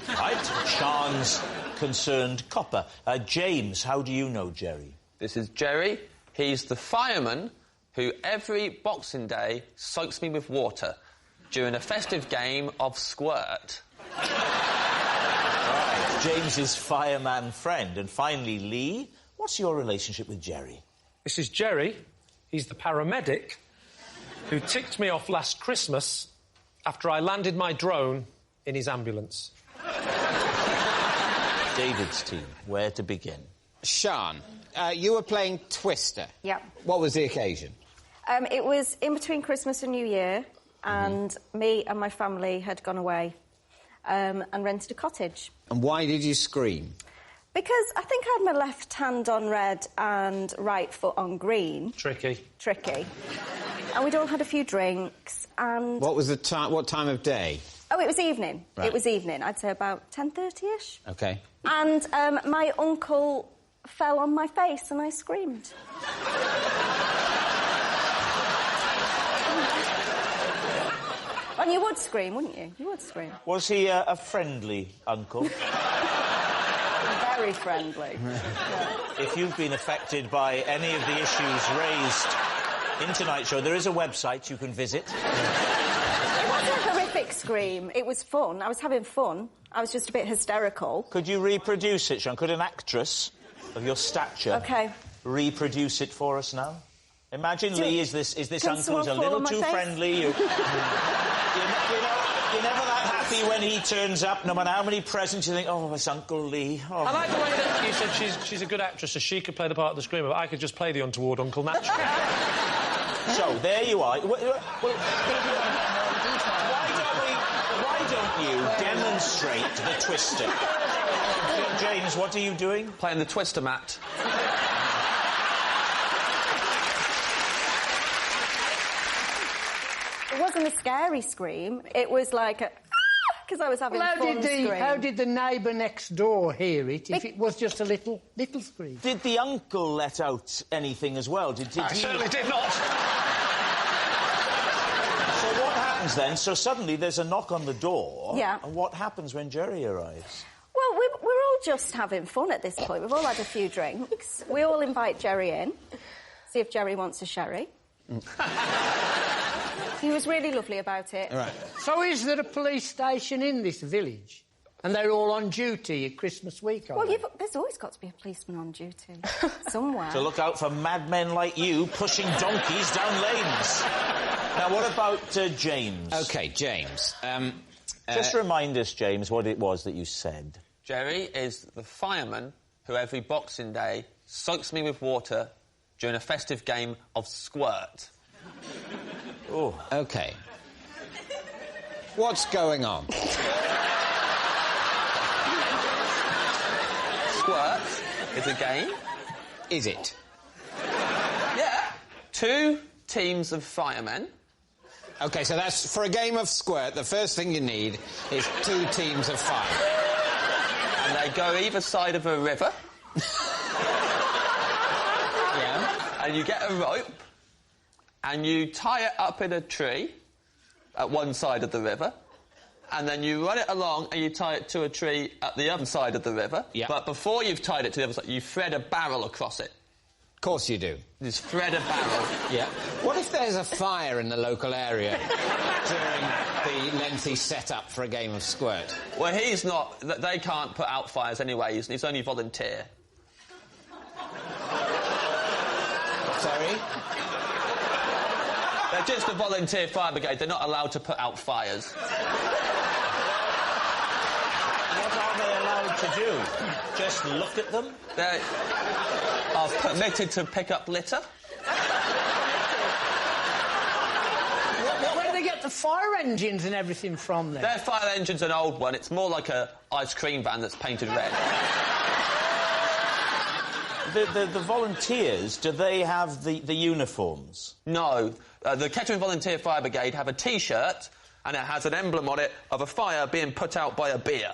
Right, Sean's concerned copper. James, how do you know Jerry? This is Jerry. He's the fireman who every Boxing Day soaks me with water during a festive game of squirt. Right, James's fireman friend. And finally, Lee, what's your relationship with Jerry? This is Jerry. He's the paramedic who ticked me off last Christmas after I landed my drone in his ambulance. David's team, where to begin? Sean, you were playing Twister. Yep. What was the occasion? It was in between Christmas and New Year, and me and my family had gone away and rented a cottage. And why did you scream? Because I think I had my left hand on red and right foot on green. Tricky. And we'd all had a few drinks, and... What was the time? What time of day? Oh, it was evening. Right. It was evening. I'd say about 10:30ish. Okay. And my uncle fell on my face and I screamed. And you would scream, wouldn't you? You would scream. Was he a friendly uncle? Very friendly. If you've been affected by any of the issues raised in tonight's show, there is a website you can visit. It wasn't a horrific scream. It was fun. I was having fun. I was just a bit hysterical. Could you reproduce it, Sean? Could an actress of your stature reproduce it for us now? Imagine Lee is this uncle who's a little too friendly. You're never that happy when he turns up, no matter how many presents you think, oh, it's Uncle Lee. Oh. I like the way that you said she's a good actress, so she could play the part of the screamer, but I could just play the untoward uncle naturally. So, there you are. Why don't you demonstrate the twister? James, what are you doing? Playing the twister mat. It wasn't a scary scream. It was like a... because I was having fun scream. How did the neighbour next door hear it, if it was just a little scream? Did the uncle let out anything as well? Did he... certainly did not. So what happens then? So suddenly there's a knock on the door. Yeah. And what happens when Jerry arrives? Well, we're all just having fun at this point. We've all had a few drinks. We all invite Jerry in, see if Jerry wants a sherry. He was really lovely about it. Right. So is there a police station in this village? And they're all on duty at Christmas week, Well, there's always got to be a policeman on duty. Somewhere. To look out for madmen like you pushing donkeys down lanes. Now, what about James? OK, James. Just remind us, James, what it was that you said. Jerry is the fireman who every Boxing Day soaks me with water during a festive game of squirt. Oh. OK. What's going on? Squirt is a game. Is it? Yeah. 2 teams of firemen. OK, so that's... For a game of squirt, the first thing you need is 2 teams of firemen. And they go either side of a river. Yeah. And you get a rope, and you tie it up in a tree at one side of the river, and then you run it along and you tie it to a tree at the other side of the river. Yeah. But before you've tied it to the other side, you thread a barrel across it. Of course you do. Just thread a barrel. Yeah. What if there's a fire in the local area during the lengthy setup for a game of squirt? Well, he's not... They can't put out fires anyway. He's only volunteer. Sorry? They're just a volunteer fire brigade. They're not allowed to put out fires. What are they allowed to do? Just look at them? They are permitted to pick up litter. Where do they get the fire engines and everything from then? Their fire engine's an old one. It's more like a ice cream van that's painted red. The volunteers, do they have the uniforms? No. The Kettering Volunteer Fire Brigade have a T-shirt, and it has an emblem on it of a fire being put out by a beer.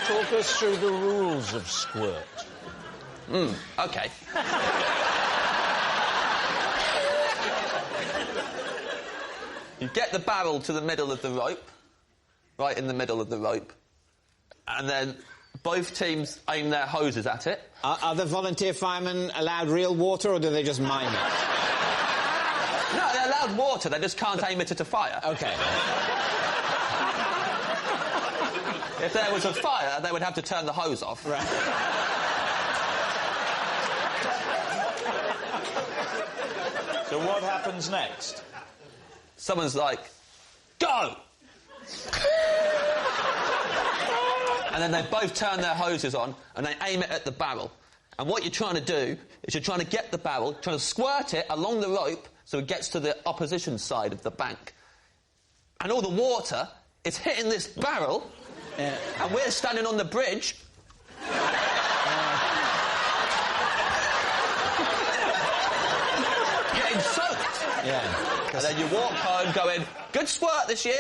Talk us through the rules of squirt. OK. You get the barrel to the middle of the rope, right in the middle of the rope, and then both teams aim their hoses at it. Are the volunteer firemen allowed real water, or do they just mime it? No, they're allowed water, they just can't aim it at a fire. OK. If there was a fire, they would have to turn the hose off. Right. So what happens next? Someone's like, go! And then they both turn their hoses on and they aim it at the barrel. And what you're trying to do is you're trying to get the barrel, trying to squirt it along the rope so it gets to the opposition side of the bank. and all the water is hitting this barrel, and we're standing on the bridge. Getting soaked. Yeah. And then you walk home going, good squirt this year.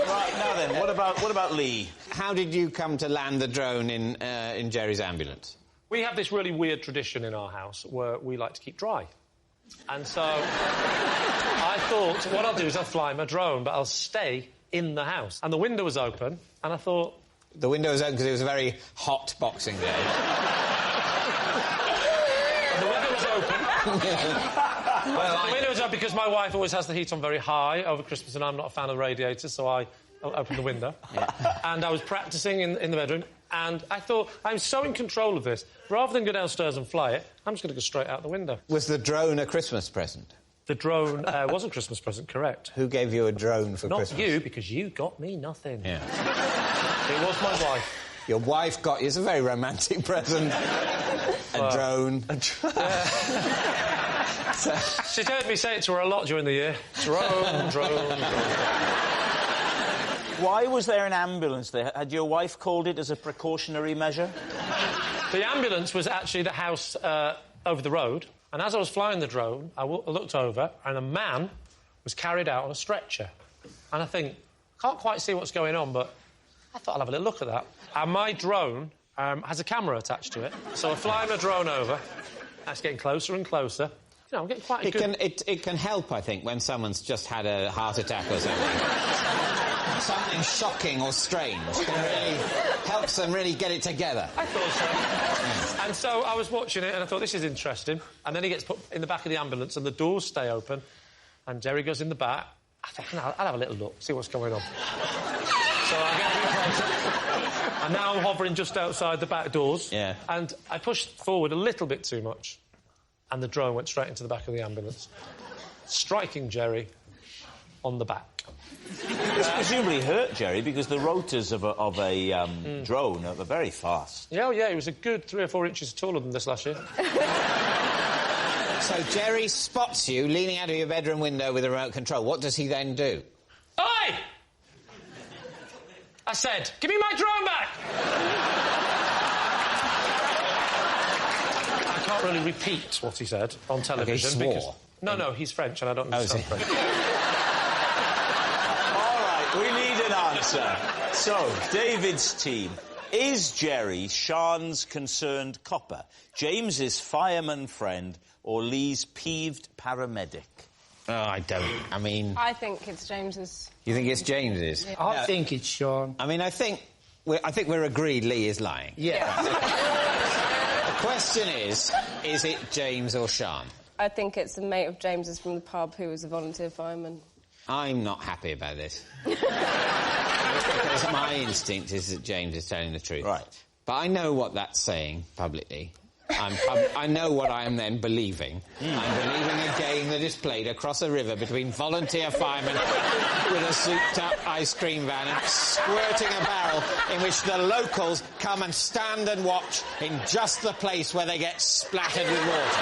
Right, now then, what about Lee? How did you come to land the drone in Jerry's ambulance? We have this really weird tradition in our house where we like to keep dry. And so I thought, what I'll do is I'll fly my drone, but I'll stay in the house. And the window was open, and I thought... The window was open because it was a very hot Boxing Day. The window was open. The window was open because my wife always has the heat on very high over Christmas, and I'm not a fan of radiators, so I opened the window. And I was practising in the bedroom, and I thought, I'm so in control of this, rather than go downstairs and fly it, I'm just going to go straight out the window. Was the drone a Christmas present? The drone was a Christmas present, correct. Who gave you a drone for Christmas? Not you, because you got me nothing. Yeah. It was my wife. Your wife got you... It's a very romantic present. A drone. She'd heard me say it to her a lot during the year. Drone. Why was there an ambulance there? Had your wife called it as a precautionary measure? The ambulance was actually the house over the road, and as I was flying the drone, I looked over, and a man was carried out on a stretcher. And I think, can't quite see what's going on, but I thought I'll have a little look at that. And my drone has a camera attached to it, so I'm flying my drone over. That's getting closer and closer. You know, I'm getting quite a good... It can help, I think, when someone's just had a heart attack or something. Something shocking or strange can really helps them really get it together. I thought so. And so I was watching it and I thought, this is interesting. And then he gets put in the back of the ambulance and the doors stay open and Jerry goes in the back. I think, I'll have a little look, see what's going on. So I get a bit closer. And now I'm hovering just outside the back doors. Yeah. And I pushed forward a little bit too much. And the drone went straight into the back of the ambulance, striking Jerry on the back. This presumably hurt Jerry because the rotors of a drone are very fast. Yeah, he was a good 3 or 4 inches taller than this last year. So Jerry spots you leaning out of your bedroom window with a remote control. What does he then do? Oi! I said, give me my drone back! I can't really repeat what he said on television. Okay, he swore. Because... No, he's French and I don't understand French. We need an answer. So, David's team. Is Jerry Sean's concerned copper, James's fireman friend, or Lee's peeved paramedic? Oh, I don't. I mean... I think it's James's. You think it's James's? Yeah. I think it's Sean. I mean, I think we're agreed Lee is lying. Yeah. The question is it James or Sean? I think it's a mate of James's from the pub who was a volunteer fireman. I'm not happy about this. Because my instinct is that James is telling the truth. Right. But I know what that's saying publicly. I know what I am then believing. I'm believing a game that is played across a river between volunteer firemen with a souped-up ice cream van and squirting a barrel in which the locals come and stand and watch in just the place where they get splattered with water.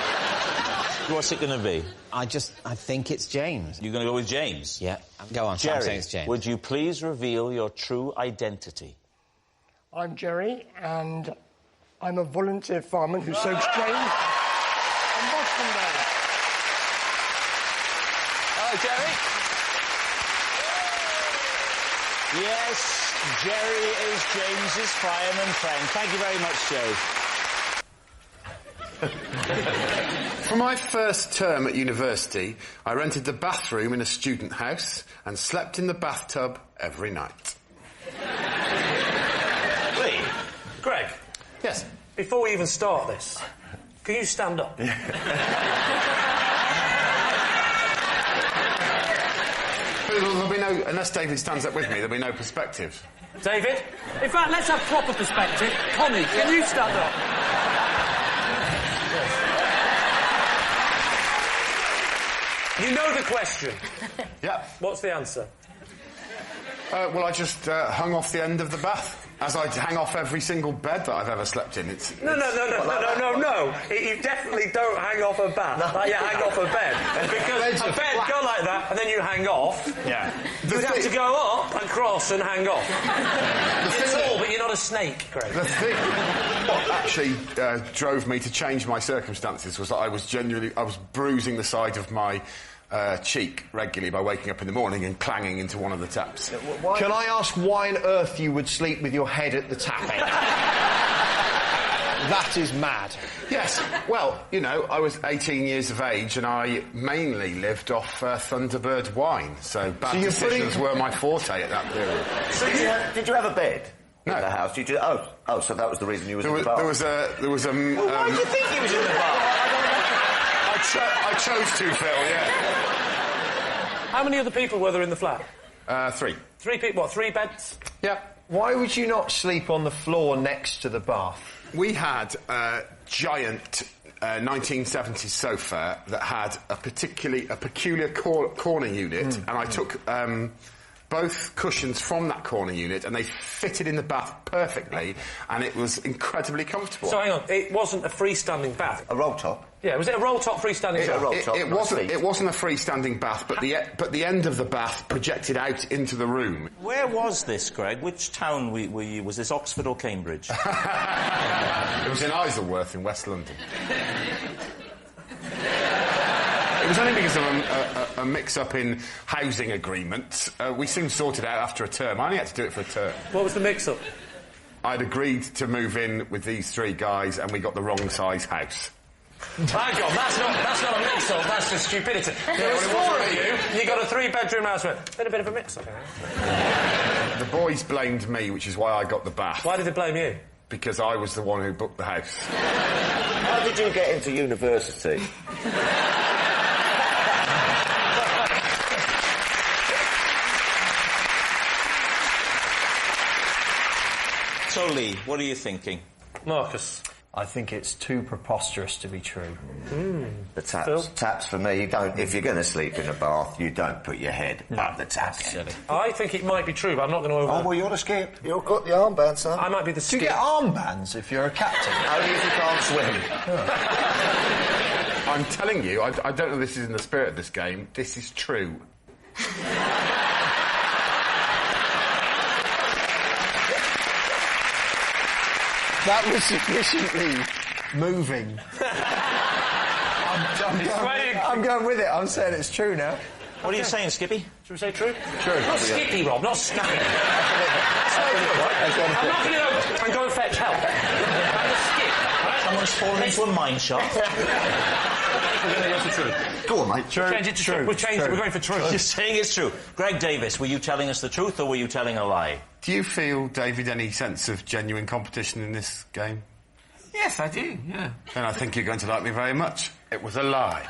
What's it going to be? I think it's James. You're going to go with James? Yeah. Go on, Jerry, I'm saying it's James. Would you please reveal your true identity? I'm Jerry, and I'm a volunteer fireman who soaks drains on Boston Day. Hello, Jerry. Yes, Jerry is James's fireman friend. Thank you very much, Jerry. For my first term at university, I rented the bathroom in a student house and slept in the bathtub every night. Lee, Greg. Yes? Before we even start this, can you stand up? There'll be no... Unless David stands up with me, there'll be no perspective. David? In fact, let's have proper perspective. Tommy, can you stand up? You know the question. Yeah. What's the answer? Well, I just hung off the end of the bath. As I hang off every single bed that I've ever slept in. No. You definitely don't hang off a bat. Like you hang off a bed. Because a bed go like that, and then you hang off. Yeah. You'd have to go up and cross and hang off. You're tall, but you're not a snake, Greg. The thing what actually drove me to change my circumstances was that I was bruising the side of my cheek regularly by waking up in the morning and clanging into one of the taps. Can I ask why on earth you would sleep with your head at the tap end? That is mad. Yes, well, you know, I was 18 years of age and I mainly lived off Thunderbird wine, so bad decisions were my forte at that period. So did you have a bed in the house? Did you, so that was the reason you was in the bath? There was a... why did you think he was in the bath? I chose to, Phil, yeah. How many other people were there in the flat? 3. 3 people, what, 3 beds? Yeah. Why would you not sleep on the floor next to the bath? We had a giant 1970s sofa that had a peculiar corner unit, and I took both cushions from that corner unit and they fitted in the bath perfectly, and it was incredibly comfortable. So hang on, it wasn't a freestanding bath? A roll top? Yeah, was it a roll top freestanding bath? It wasn't a freestanding bath, but the end of the bath projected out into the room. Where was this, Greg? Which town were you? Was this Oxford or Cambridge? It was in Isleworth in West London. It was only because of a mix-up in housing agreements. We soon sorted out after a term. I only had to do it for a term. What was the mix-up? I'd agreed to move in with these 3 guys and we got the wrong size house. Hang on, that's not a mix-up, that's just stupidity. There was 4 of you got a 3-bedroom house. Been a bit of a mix-up, The boys blamed me, which is why I got the bath. Why did they blame you? Because I was the one who booked the house. How did you get into university? So, Lee, what are you thinking? Marcus? I think it's too preposterous to be true. The taps. Phil? Taps for me, if you're going to sleep in a bath, you don't put your head up the tap end. I think it might be true, but I'm not going to Oh, well, you're the skip. You've got the armband, son. I might be the Do skip. you get armbands if you're a captain? Only if you can't swim. I'm telling you, I don't know if this is in the spirit of this game, this is true. That was sufficiently moving. I'm going with it. I'm saying it's true now. What are you saying, Skippy? Should we say true? True. Not Skippy, Rob, not Skippy. I'm not going to go and go and fetch help. I'm a skip. Someone's fallen into a mine shaft. We're going to go for true. Go on, mate. Change it to true. We've changed it. We're going for true. You're saying it's true. Greg Davis, were you telling us the truth or were you telling a lie? Do you feel, David, any sense of genuine competition in this game? Yes, I do, yeah. Then I think you're going to like me very much. It was a lie.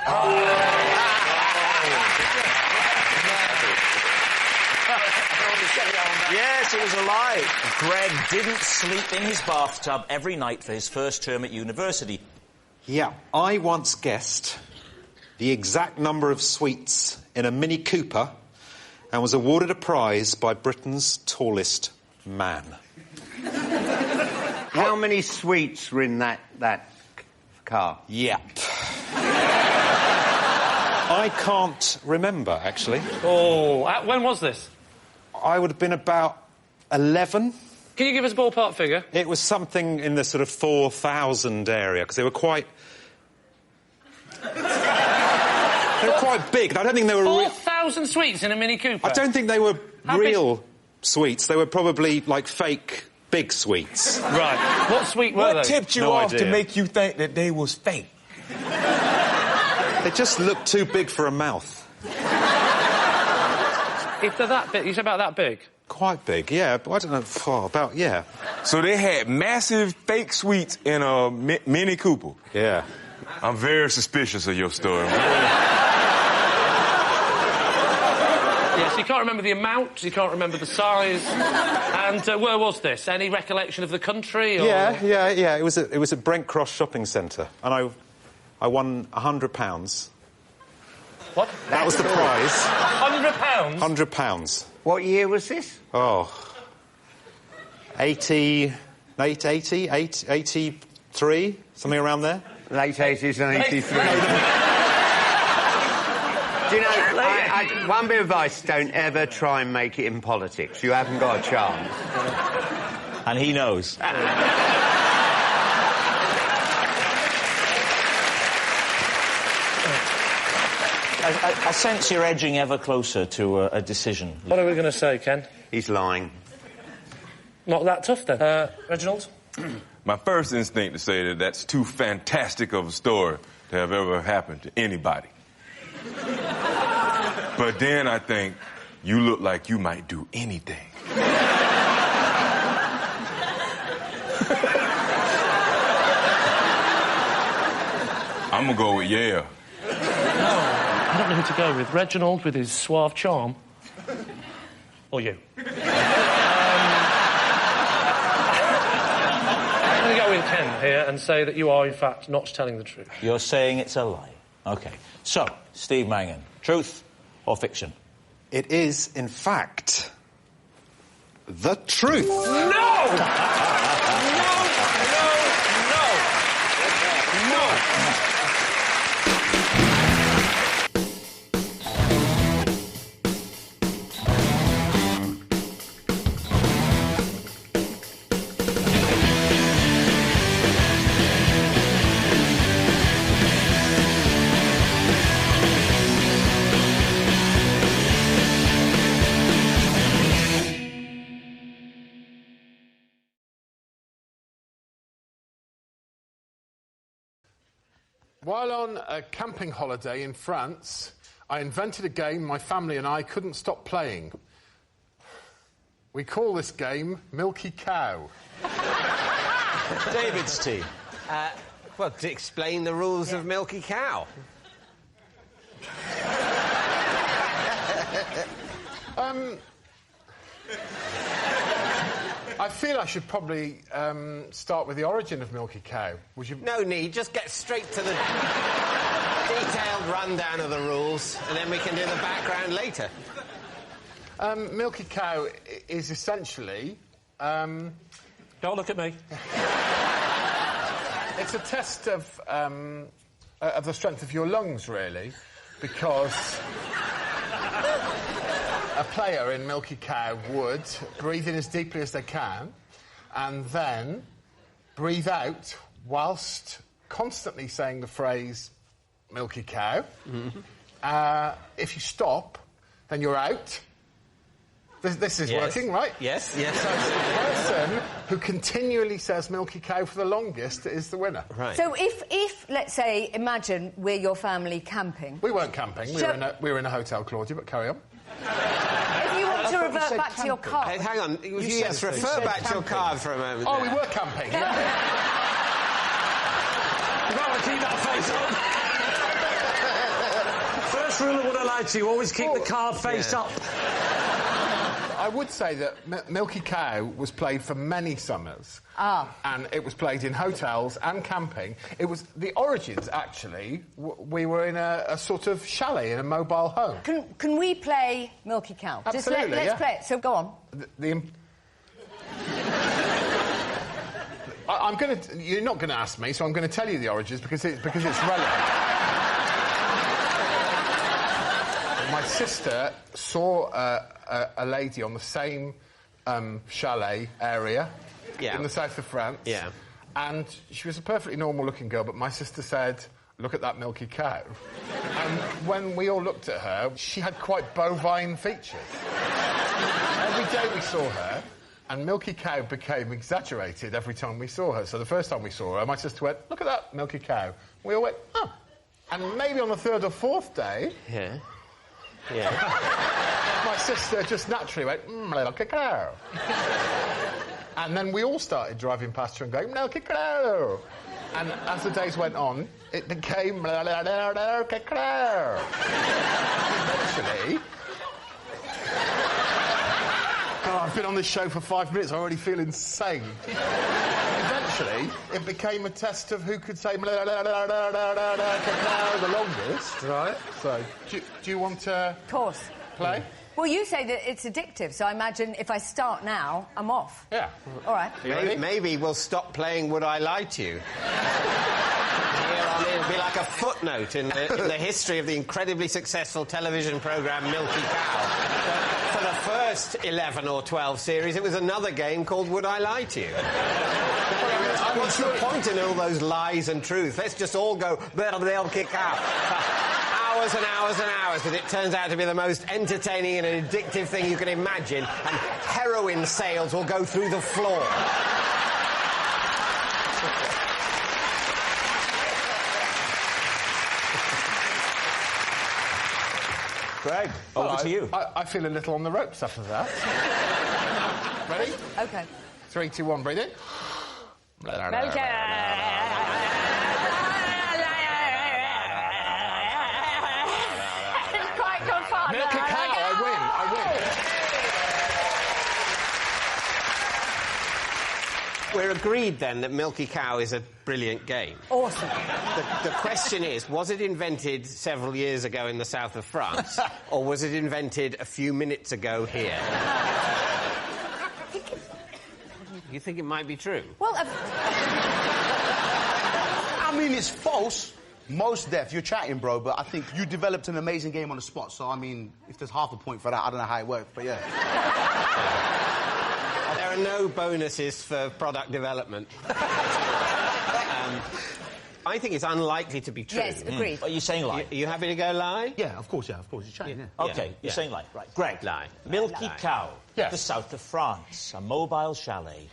Yes, it was a lie. Greg didn't sleep in his bathtub every night for his first term at university. Yeah, I once guessed the exact number of sweets in a Mini Cooper and was awarded a prize by Britain's tallest man. How many sweets were in that car? Yep. I can't remember, actually. Oh, when was this? I would have been about 11. Can you give us a ballpark figure? It was something in the sort of 4,000 area, because they were quite... They were quite big. I don't think they were... 4,000 sweets in a Mini Cooper? I don't think they were real sweets. They were probably, like, fake big sweets. Right. What sweet were they? What tipped you off to make you think that they was fake? They just looked too big for a mouth. If they're that big, you said about that big? Quite big, yeah. But I don't know, about, yeah. So they had massive fake sweets in a Mini Cooper? Yeah. I'm very suspicious of your story. Yes, you can't remember the amount, you can't remember the size. And where was this? Any recollection of the country? Or... Yeah. It was at Brent Cross Shopping Centre, and I won £100. What? That was the prize. £100? £100. What year was this? Oh. 83, something around there? Late 80s and 83. Do you know, one bit of advice, don't ever try and make it in politics. You haven't got a chance. And he knows. I sense you're edging ever closer to a decision. What are we going to say, Ken? He's lying. Not that tough, then. Reginald? My first instinct to say that that's too fantastic of a story to have ever happened to anybody. But then I think, you look like you might do anything. I'm gonna go with yeah. I don't know who to go with. Reginald with his suave charm. Or you. I'm going to go with Ken here and say that you are, in fact, not telling the truth. You're saying it's a lie. OK. So, Steve Mangan, truth or fiction? It is, in fact, the truth. No! While on a camping holiday in France, I invented a game my family and I couldn't stop playing. We call this game Milky Cow. David's team. Well, to explain the rules of Milky Cow. I feel I should probably start with the origin of Milky Cow. Would you? No need, just get straight to the detailed rundown of the rules, and then we can do the background later. Milky Cow is essentially... Don't look at me. It's a test of the strength of your lungs, really, because a player in Milky Cow would breathe in as deeply as they can and then breathe out whilst constantly saying the phrase Milky Cow. Mm-hmm. If you stop, then you're out. This is working, right? Yes, yes. So the person who continually says Milky Cow for the longest is the winner. Right. So if let's say, imagine we're your family camping. We weren't camping. We were in a hotel, Claudia, but carry on. If you want to revert back to your car... Hey, hang on. Yes, refer back to your card for a moment. Oh, we were camping. You got to keep that face up. First rule of what I like to, always keep the card face up. I would say that Milky Cow was played for many summers. And it was played in hotels and camping. It was the origins, actually. We were in a sort of chalet in a mobile home. Can we play Milky Cow? Absolutely, let's play it. So go on. I'm going to... You're not going to ask me, so I'm going to tell you the origins because it's relevant. My sister saw a lady on the same chalet area in the south of France. Yeah. And she was a perfectly normal-looking girl, but my sister said, look at that Milky Cow. And when we all looked at her, she had quite bovine features. Every day we saw her, and Milky Cow became exaggerated every time we saw her. So the first time we saw her, my sister went, look at that Milky Cow. We all went, oh. And maybe on the third or fourth day... Yeah. Yeah. My sister just naturally went, Milky Cow. And then we all started driving past her and going, Milky Cow. And as the days went on, it became Milky Cow. Eventually... God, I've been on this show for 5 minutes, I already feel insane. Eventually, it became a test of who could say the longest. Right. So, do you want to... Of course. Play? Well, you say that it's addictive, so I imagine if I start now, I'm off. Yeah. All right. Maybe we'll stop playing Would I Lie to You? It'll be like a footnote in the history of the incredibly successful television programme Milky Cow. For the first 11 or 12 series, it was another game called Would I Lie to You? What's the point in all those lies and truth? Let's just all go Milky Cow for hours and hours and hours, because it turns out to be the most entertaining and addictive thing you can imagine, and heroin sales will go through the floor. Greg, over to you. I feel a little on the ropes after that. Ready? OK. 3, 2, 1, breathe in. Quite good fun. Milky Cow, I win. We're agreed, then, that Milky Cow is a brilliant game. Awesome. The question is, was it invented several years ago in the south of France, or was it invented a few minutes ago here? You think it might be true? Well, I mean, it's false. Most deaf. You're chatting, bro, but I think you developed an amazing game on the spot. So, I mean, if there's half a point for that, I don't know how it works, but yeah. There are no bonuses for product development. I think it's unlikely to be true. Yes, agreed. Are you saying lie? You happy to go lie? Yeah, of course, You're chatting, yeah. OK, you're saying lie. Right, Greg. Lie. Milky Cow, Yes. the south of France, a mobile chalet.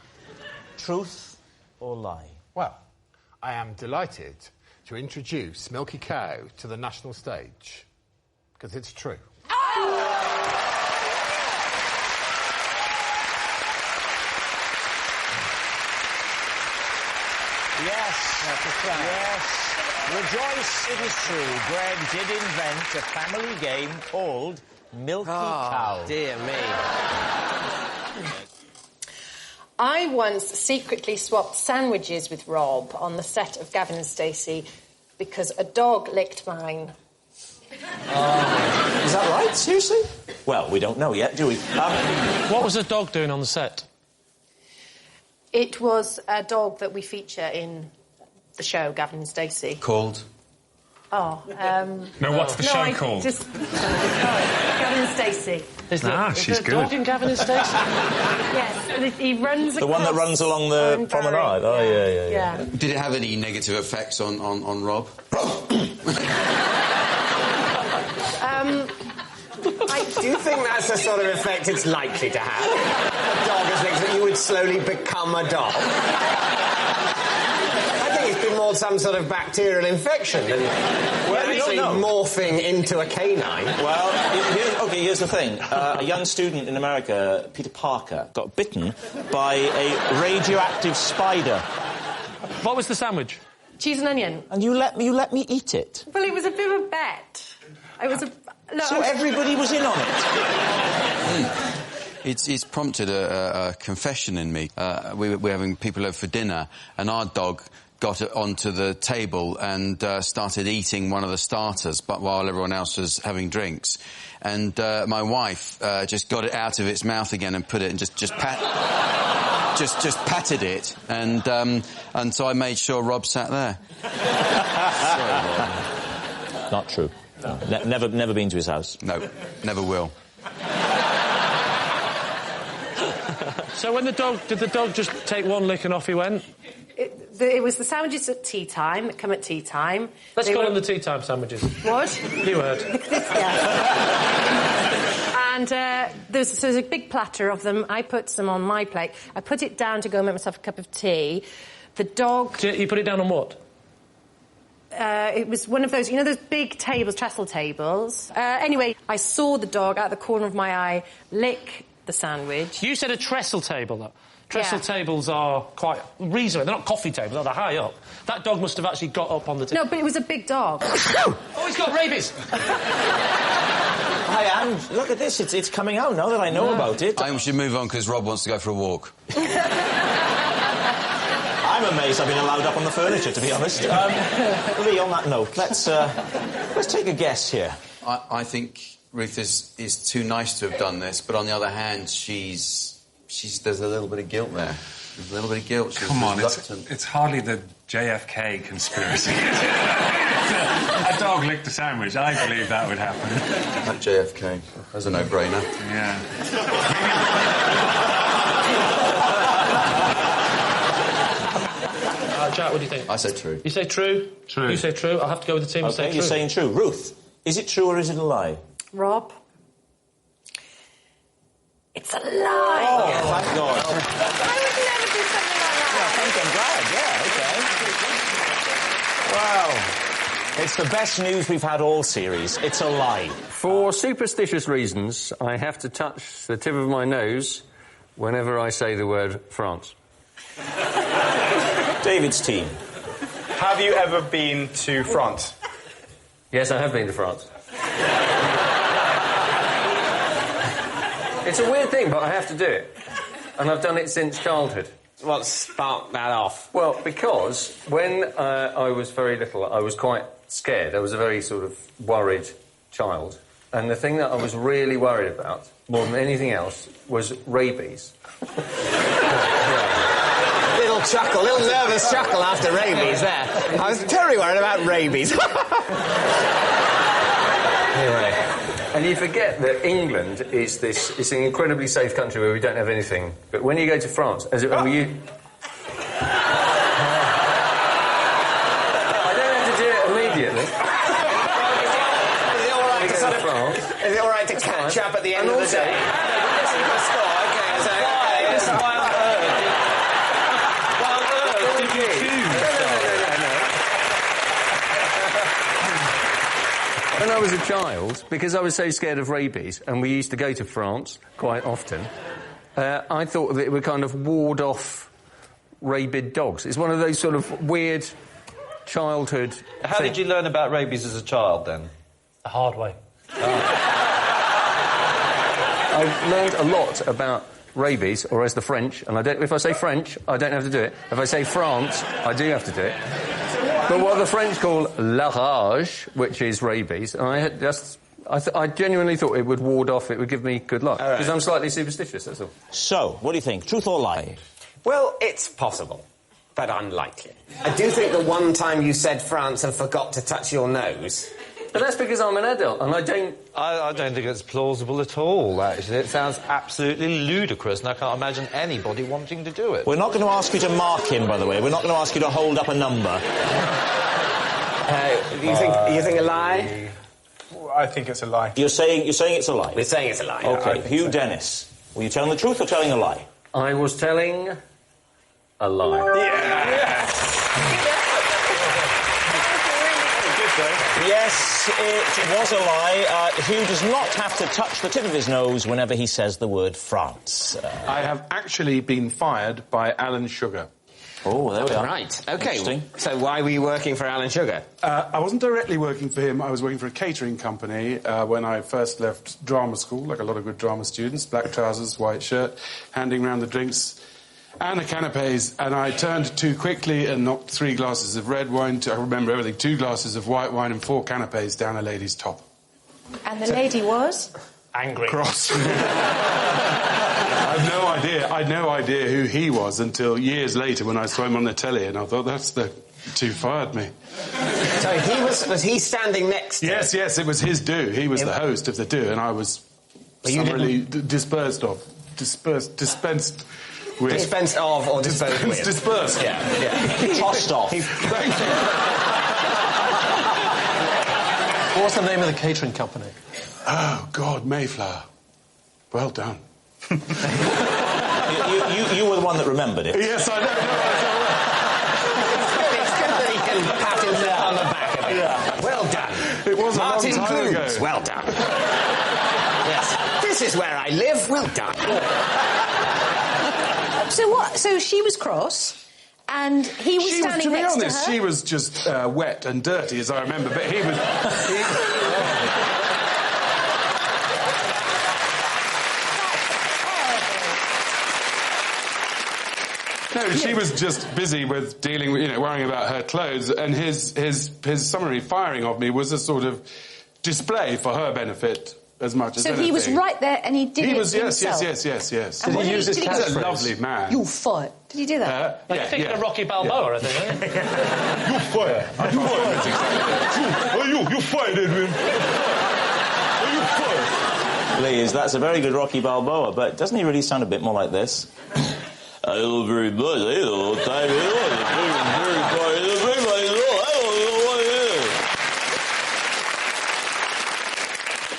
Truth or lie? Well, I am delighted to introduce Milky Cow to the national stage, because it's true. Yes. Yes. Rejoice, it is true. Greg did invent a family game called Milky Cow. Dear me. I once secretly swapped sandwiches with Rob on the set of Gavin and Stacey because a dog licked mine. Is that right? Seriously? Well, we don't know yet, do we? What was the dog doing on the set? It was a dog that we feature in the show, Gavin and Stacey. Called? Oh, No, what's the show called? Just... Gavin and Stacey. Is there she's a good. dog in Gavin and Stacey? Yes, he runs The one that runs along the promenade? Oh, yeah. Did it have any negative effects on Rob? Do you think that's the sort of effect it's likely to have? A dog as things that you would slowly become a dog? I think it's been more some sort of bacterial infection than actually morphing into a canine. Well, here's the thing. A young student in America, Peter Parker, got bitten by a radioactive spider. What was the sandwich? Cheese and onion. And you let me eat it? Well, it was a bit of a bet. It was a... No, so everybody was in on it? It's prompted a confession in me. We're having people over for dinner, and our dog got onto the table and started eating one of the starters, but while everyone else was having drinks. And my wife just got it out of its mouth again and put it and just patted it, and so I made sure Rob sat there. Sorry, Rob. Not true. No. Never been to his house. No, never will. So when did the dog just take one lick and off he went? It was the sandwiches at tea time, that come at tea time. Let's call them the tea time sandwiches. What? You heard. And there's a big platter of them. I put some on my plate. I put it down to go make myself a cup of tea. The dog... You put it down on what? It was one of those, you know, those big tables, trestle tables. Anyway, I saw the dog out the corner of my eye lick the sandwich. You said a trestle table, though. Trestle tables are quite reasonable. They're not coffee tables, they're high up. That dog must have actually got up on the table. No, but it was a big dog. Oh, he's got rabies! I am. Look at this, it's coming out now that I know about it. I think we should move on because Rob wants to go for a walk. I'm amazed I've been allowed up on the furniture, to be honest. Lee, on that note, let's take a guess here. I think Ruth is too nice to have done this, but on the other hand, there's a little bit of guilt there. There's a little bit of guilt. She's Come on, reluctant. it's hardly the JFK conspiracy. A dog licked a sandwich. I believe that would happen. Not JFK. That's a no-brainer. Yeah. Jack, what do you think? I say true. You say true? True. You say true? I'll have to go with the team and say Okay, true. you're saying true. Ruth, is it true or is it a lie? Rob? It's a lie! Oh, thank God. I would never do something like that. I'm glad, yeah, OK. Wow. It's the best news we've had all series. It's a lie. For superstitious reasons, I have to touch the tip of my nose whenever I say the word France. David's team. Have you ever been to France? Yes, I have been to France. It's a weird thing, but I have to do it. And I've done it since childhood. What sparked that off? Well, because when I was very little, I was quite scared. I was a very sort of worried child. And the thing that I was really worried about, more than anything else, was rabies. Little chuckle, little nervous chuckle after rabies there. I was terribly worried about rabies. Anyway. And you forget that England is it's an incredibly safe country where we don't have anything. But when you go to France, I don't have to do it immediately. Is it all right to catch up at the end of the day? When I was a child, because I was so scared of rabies, and we used to go to France quite often, I thought that it would kind of ward off rabid dogs. It's one of those sort of weird childhood... How did you learn about rabies as a child, then? The hard way. I learned a lot about rabies, or as the French, and if I say French, I don't have to do it. If I say France, I do have to do it. But what the French call la rage, which is rabies, and I genuinely thought it would ward off, it would give me good luck. Because I'm slightly superstitious, that's all. So, what do you think? Truth or lie? Well, it's possible, but unlikely. I do think the one time you said France and forgot to touch your nose... But that's because I'm an adult, and I don't... I don't think it's plausible at all, actually. It sounds absolutely ludicrous, and I can't imagine anybody wanting to do it. We're not going to ask you to mark him, by the way. We're not going to ask you to hold up a number. You think a lie? I think it's a lie. You're saying it's a lie? We're saying it's a lie. OK, Hugh Dennis. Were you telling the truth or telling a lie? I was telling a lie. Yes, it was a lie. Hugh does not have to touch the tip of his nose whenever he says the word France. I have actually been fired by Alan Sugar. Oh, there we are. Right, OK. So why were you working for Alan Sugar? I wasn't directly working for him. I was working for a catering company when I first left drama school, like a lot of good drama students, black trousers, white shirt, handing round the drinks and the canapes, and I turned too quickly and knocked 3 glasses of red wine, I remember everything, 2 glasses of white wine and 4 canapes down a lady's top. And the lady was? Angry. Cross. I had no idea who he was until years later when I saw him on the telly, and I thought, that's the... who fired me. So was he standing next to Yes, it was his do. He was the host of the do, and I was summarily dispensed with. Dispensed of or disposed with? Dispersed. Yeah. Tossed off. What's the name of the catering company? Oh, God, Mayflower. Well done. You were the one that remembered it. Yes, I know. It's good that he can pat himself on the back of it. Yeah. Well done. It was Martin a long time ago. Well done. Yes. This is where I live. Well done. So what? So she was cross, and he was standing next to her? To be honest, she was just wet and dirty, as I remember, but he was... No, she was just busy with dealing with, worrying about her clothes, and his summary firing of me was a sort of display for her benefit as much as So anything. he was right there and he did it Yes. himself? Yes. And Did what he did use he- his did he go- catchphrase? Lovely man. You fight. Did he do that? You're thinking of Rocky Balboa, I think, aren't you? You fire. You fired, Edwin. You fired. Please, that's a very good Rocky Balboa, but doesn't he really sound a bit more like this? I love very much. I don't know time.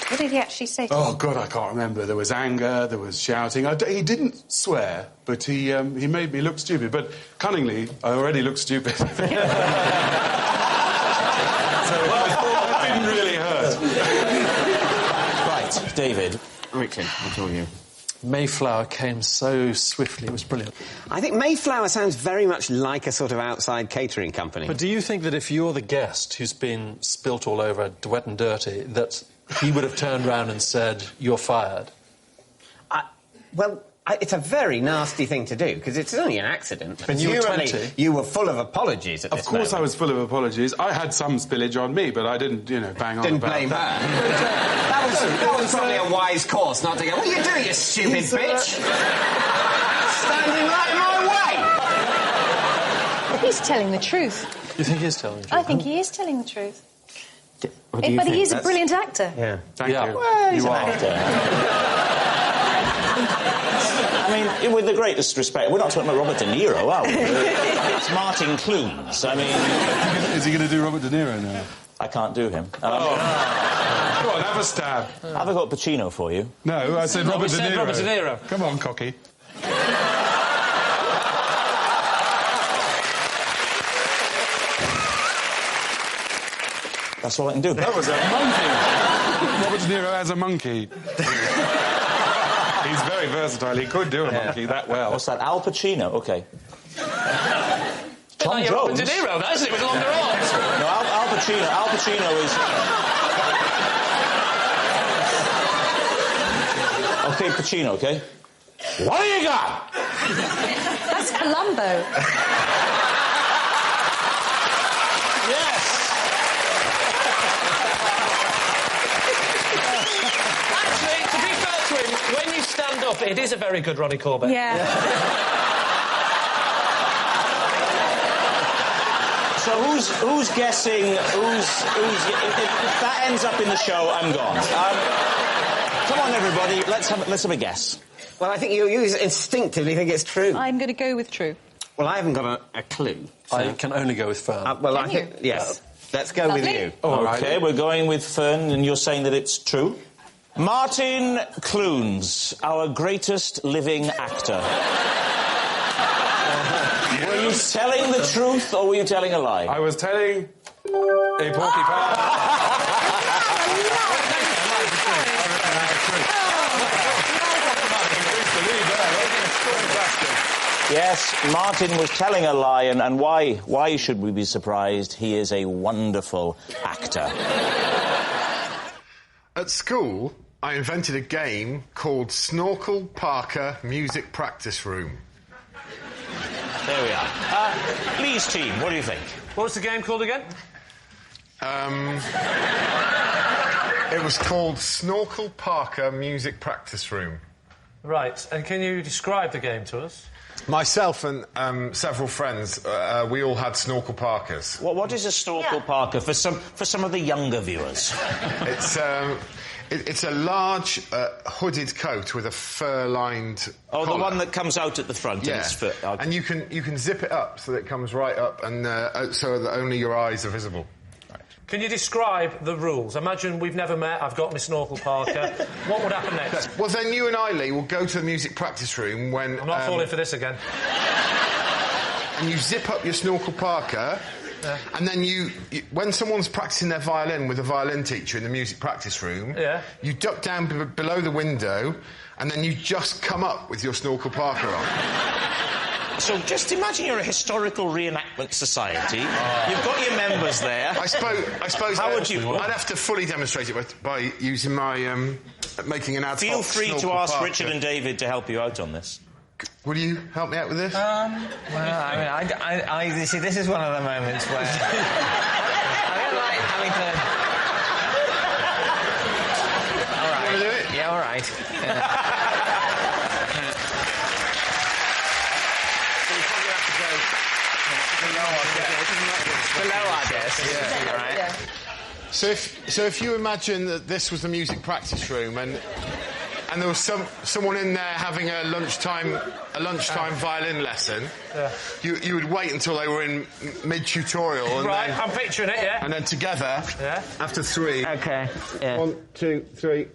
What did he actually say to Oh, him? God, I can't remember. There was anger, there was shouting. He didn't swear, but he made me look stupid. But cunningly, I already looked stupid. So it didn't really hurt. Right, David. Richard, what's all you? Mayflower came so swiftly, it was brilliant. I think Mayflower sounds very much like a sort of outside catering company. But do you think that if you're the guest who's been spilt all over, wet and dirty, that he would have turned round and said, "You're fired"? It's a very nasty thing to do, because it's only an accident. And you were 20. You were full of apologies at this Of course moment. I was full of apologies. I had some spillage on me, but I didn't, bang on Didn't about blame that. That was probably a wise course not to go, what are you doing, you stupid bitch? Standing right in my way! He's telling the truth. You think he's telling the truth? I think he is telling the truth. What do you But think? he is a That's- brilliant actor. Yeah. Thank you. Well, he's You an are. actor. I mean, with the greatest respect, we're not talking about Robert De Niro, are we? It's Martin Clunes. I mean... Is he going to do Robert De Niro now? I can't do him. Go on, have a stab. Have I got Pacino for you? No, I said No, Robert we De said Niro. Robert De Niro. Come on, cocky. That's all I can do. That was a monkey. Robert De Niro as a monkey. He's very versatile. He could do a monkey that well. What's that? Al Pacino? OK. Tom Like Robert Jones? De Niro, that's it, with longer arms. No, Al Pacino is... OK, Pacino, OK? What do you got? That's Columbo. Yes! Actually, to be fair to him, when you stand up, it is a very good Ronnie Corbett. Yeah. So who's guessing? If that ends up in the show, I'm gone. Come on, everybody. Let's have a guess. Well, I think you instinctively think it's true. I'm going to go with true. Well, I haven't got a clue. So. I can only go with Fern. Well, Can I think... Yes. Let's go with Lovely. you. OK, we're going with Fern, and you're saying that it's true? Martin Clunes, our greatest living actor. Were you telling the truth, or were you telling a lie? I was telling a porcupine. Yes, Martin was telling a lie, and why should we be surprised? He is a wonderful actor. At school, I invented a game called Snorkel Parker Music Practice Room. There we are. Lee's team, what do you think? What's the game called again? It was called Snorkel Parker Music Practice Room. Right, and can you describe the game to us? Myself and several friends, we all had Snorkel Parkers. What is a Snorkel Parker for some of the younger viewers? It's a large hooded coat with a fur-lined Oh, collar. the one that comes out at the front. Yeah, And it's for, and you can zip it up so that it comes right up, and so that only your eyes are visible. Can you describe the rules? Imagine we've never met, I've got my Snorkel Parker. What would happen next? Well, then you and I, Lee, will go to the music practice room when... I'm not falling for this again. And you zip up your Snorkel Parker, and then you when someone's practicing their violin with a violin teacher in the music practice room, you duck down below the window, and then you just come up with your Snorkel Parker on. So just imagine you're a historical reenactment society. You've got your members there. I suppose. How would you? I'd have to fully demonstrate it by using my making an ad. Feel free to ask Richard and David to help you out on this. Will you help me out with this? Well, I mean, you see, this is one of the moments where I don't like having to. All right. side. Below our desk. Yeah. Right. Yeah. So if you imagine that this was the music practice room and there was someone in there having a lunchtime violin lesson, you would wait until they were in mid-tutorial. And right, then, I'm picturing it, yeah. And then together, after 3... OK, yeah. 1, 2, 3...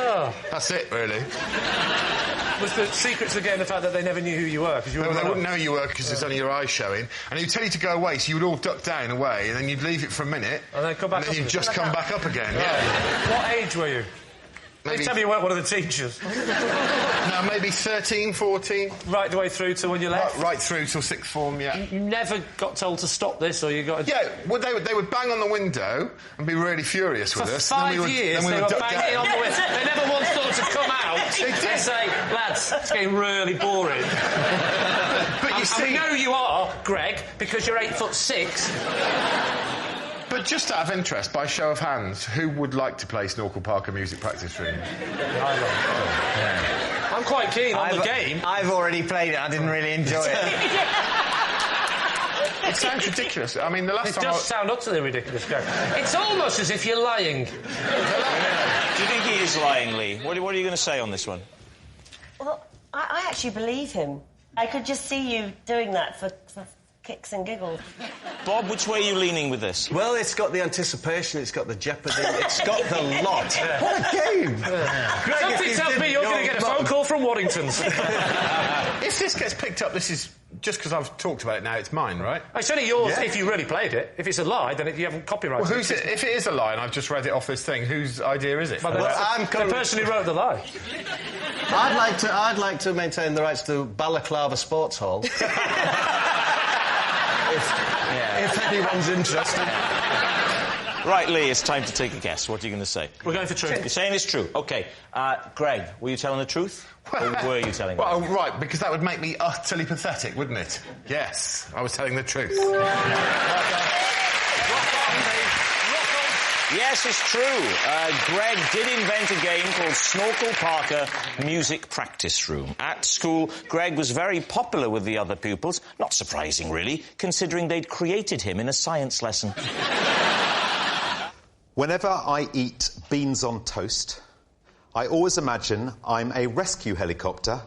Oh. That's it, really. Was the secrets again the fact that they never knew who you were? Because you they wouldn't know who you were because there's only your eyes showing. And he'd tell you to go away, so you would all duck down away, and then you'd leave it for a minute. And then come back and then up you'd just come back up again, yeah. What age were you? Maybe... You tell me you weren't one of the teachers. No, maybe 13, 14. Right the way through to when you left? Right through till sixth form, yeah. You never got told to stop this, or you got... Yeah, well, they would bang on the window and be really furious with us. For 5 years, they were banging on the window. They never once thought to come out and say, lads, it's getting really boring. But you see... And we know you are, Greg, because you're 8'6". But just out of interest, by show of hands, who would like to play Snorkel Parker music practice room? I'm quite keen on the game. I've already played it. I didn't really enjoy it. It sounds ridiculous. I mean, the last time... It does sound utterly ridiculous, Greg. It's almost as if you're lying. Do you think he is lying, Lee? What are you going to say on this one? Well, I actually believe him. I could just see you doing that for kicks and giggles. Bob, which way are you leaning with this? Well, it's got the anticipation, it's got the jeopardy, it's got the lot. Yeah. What a game! Yeah. Greg, something tells me you're going to get a phone call from Waddington's. If this gets picked up, this is... Just because I've talked about it now, it's mine, right? It's only yours if you really played it. If it's a lie, then you haven't copyrighted it. Well, if it is a lie and I've just read it off this thing, whose idea is it? Well, the person who wrote the lie. I'd like to maintain the rights to Balaclava Sports Hall. if anyone's interested. Right, Lee, it's time to take a guess. What are you going to say? We're going for truth. You're saying it's true. OK. Greg, were you telling the truth? Or were you telling Well, right, because that would make me utterly pathetic, wouldn't it? Yes, I was telling the truth. Yes, it's true. Greg did invent a game called Snorkel Parker Music Practice Room. At school, Greg was very popular with the other pupils. Not surprising, really, considering they'd created him in a science lesson. Whenever I eat beans on toast, I always imagine I'm a rescue helicopter,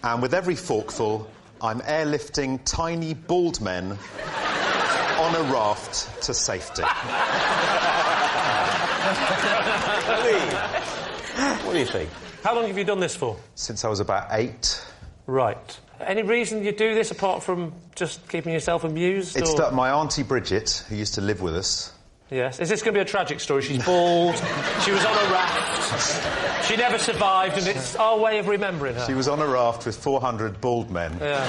and with every forkful, I'm airlifting tiny bald men on a raft to safety. What do you think? How long have you done this for? Since I was about 8. Right. Any reason you do this apart from just keeping yourself amused? It's that my Auntie Bridget, who used to live with us... Yes. Is this going to be a tragic story? She's bald, she was on a raft, she never survived, and it's our way of remembering her. She was on a raft with 400 bald men. Yeah.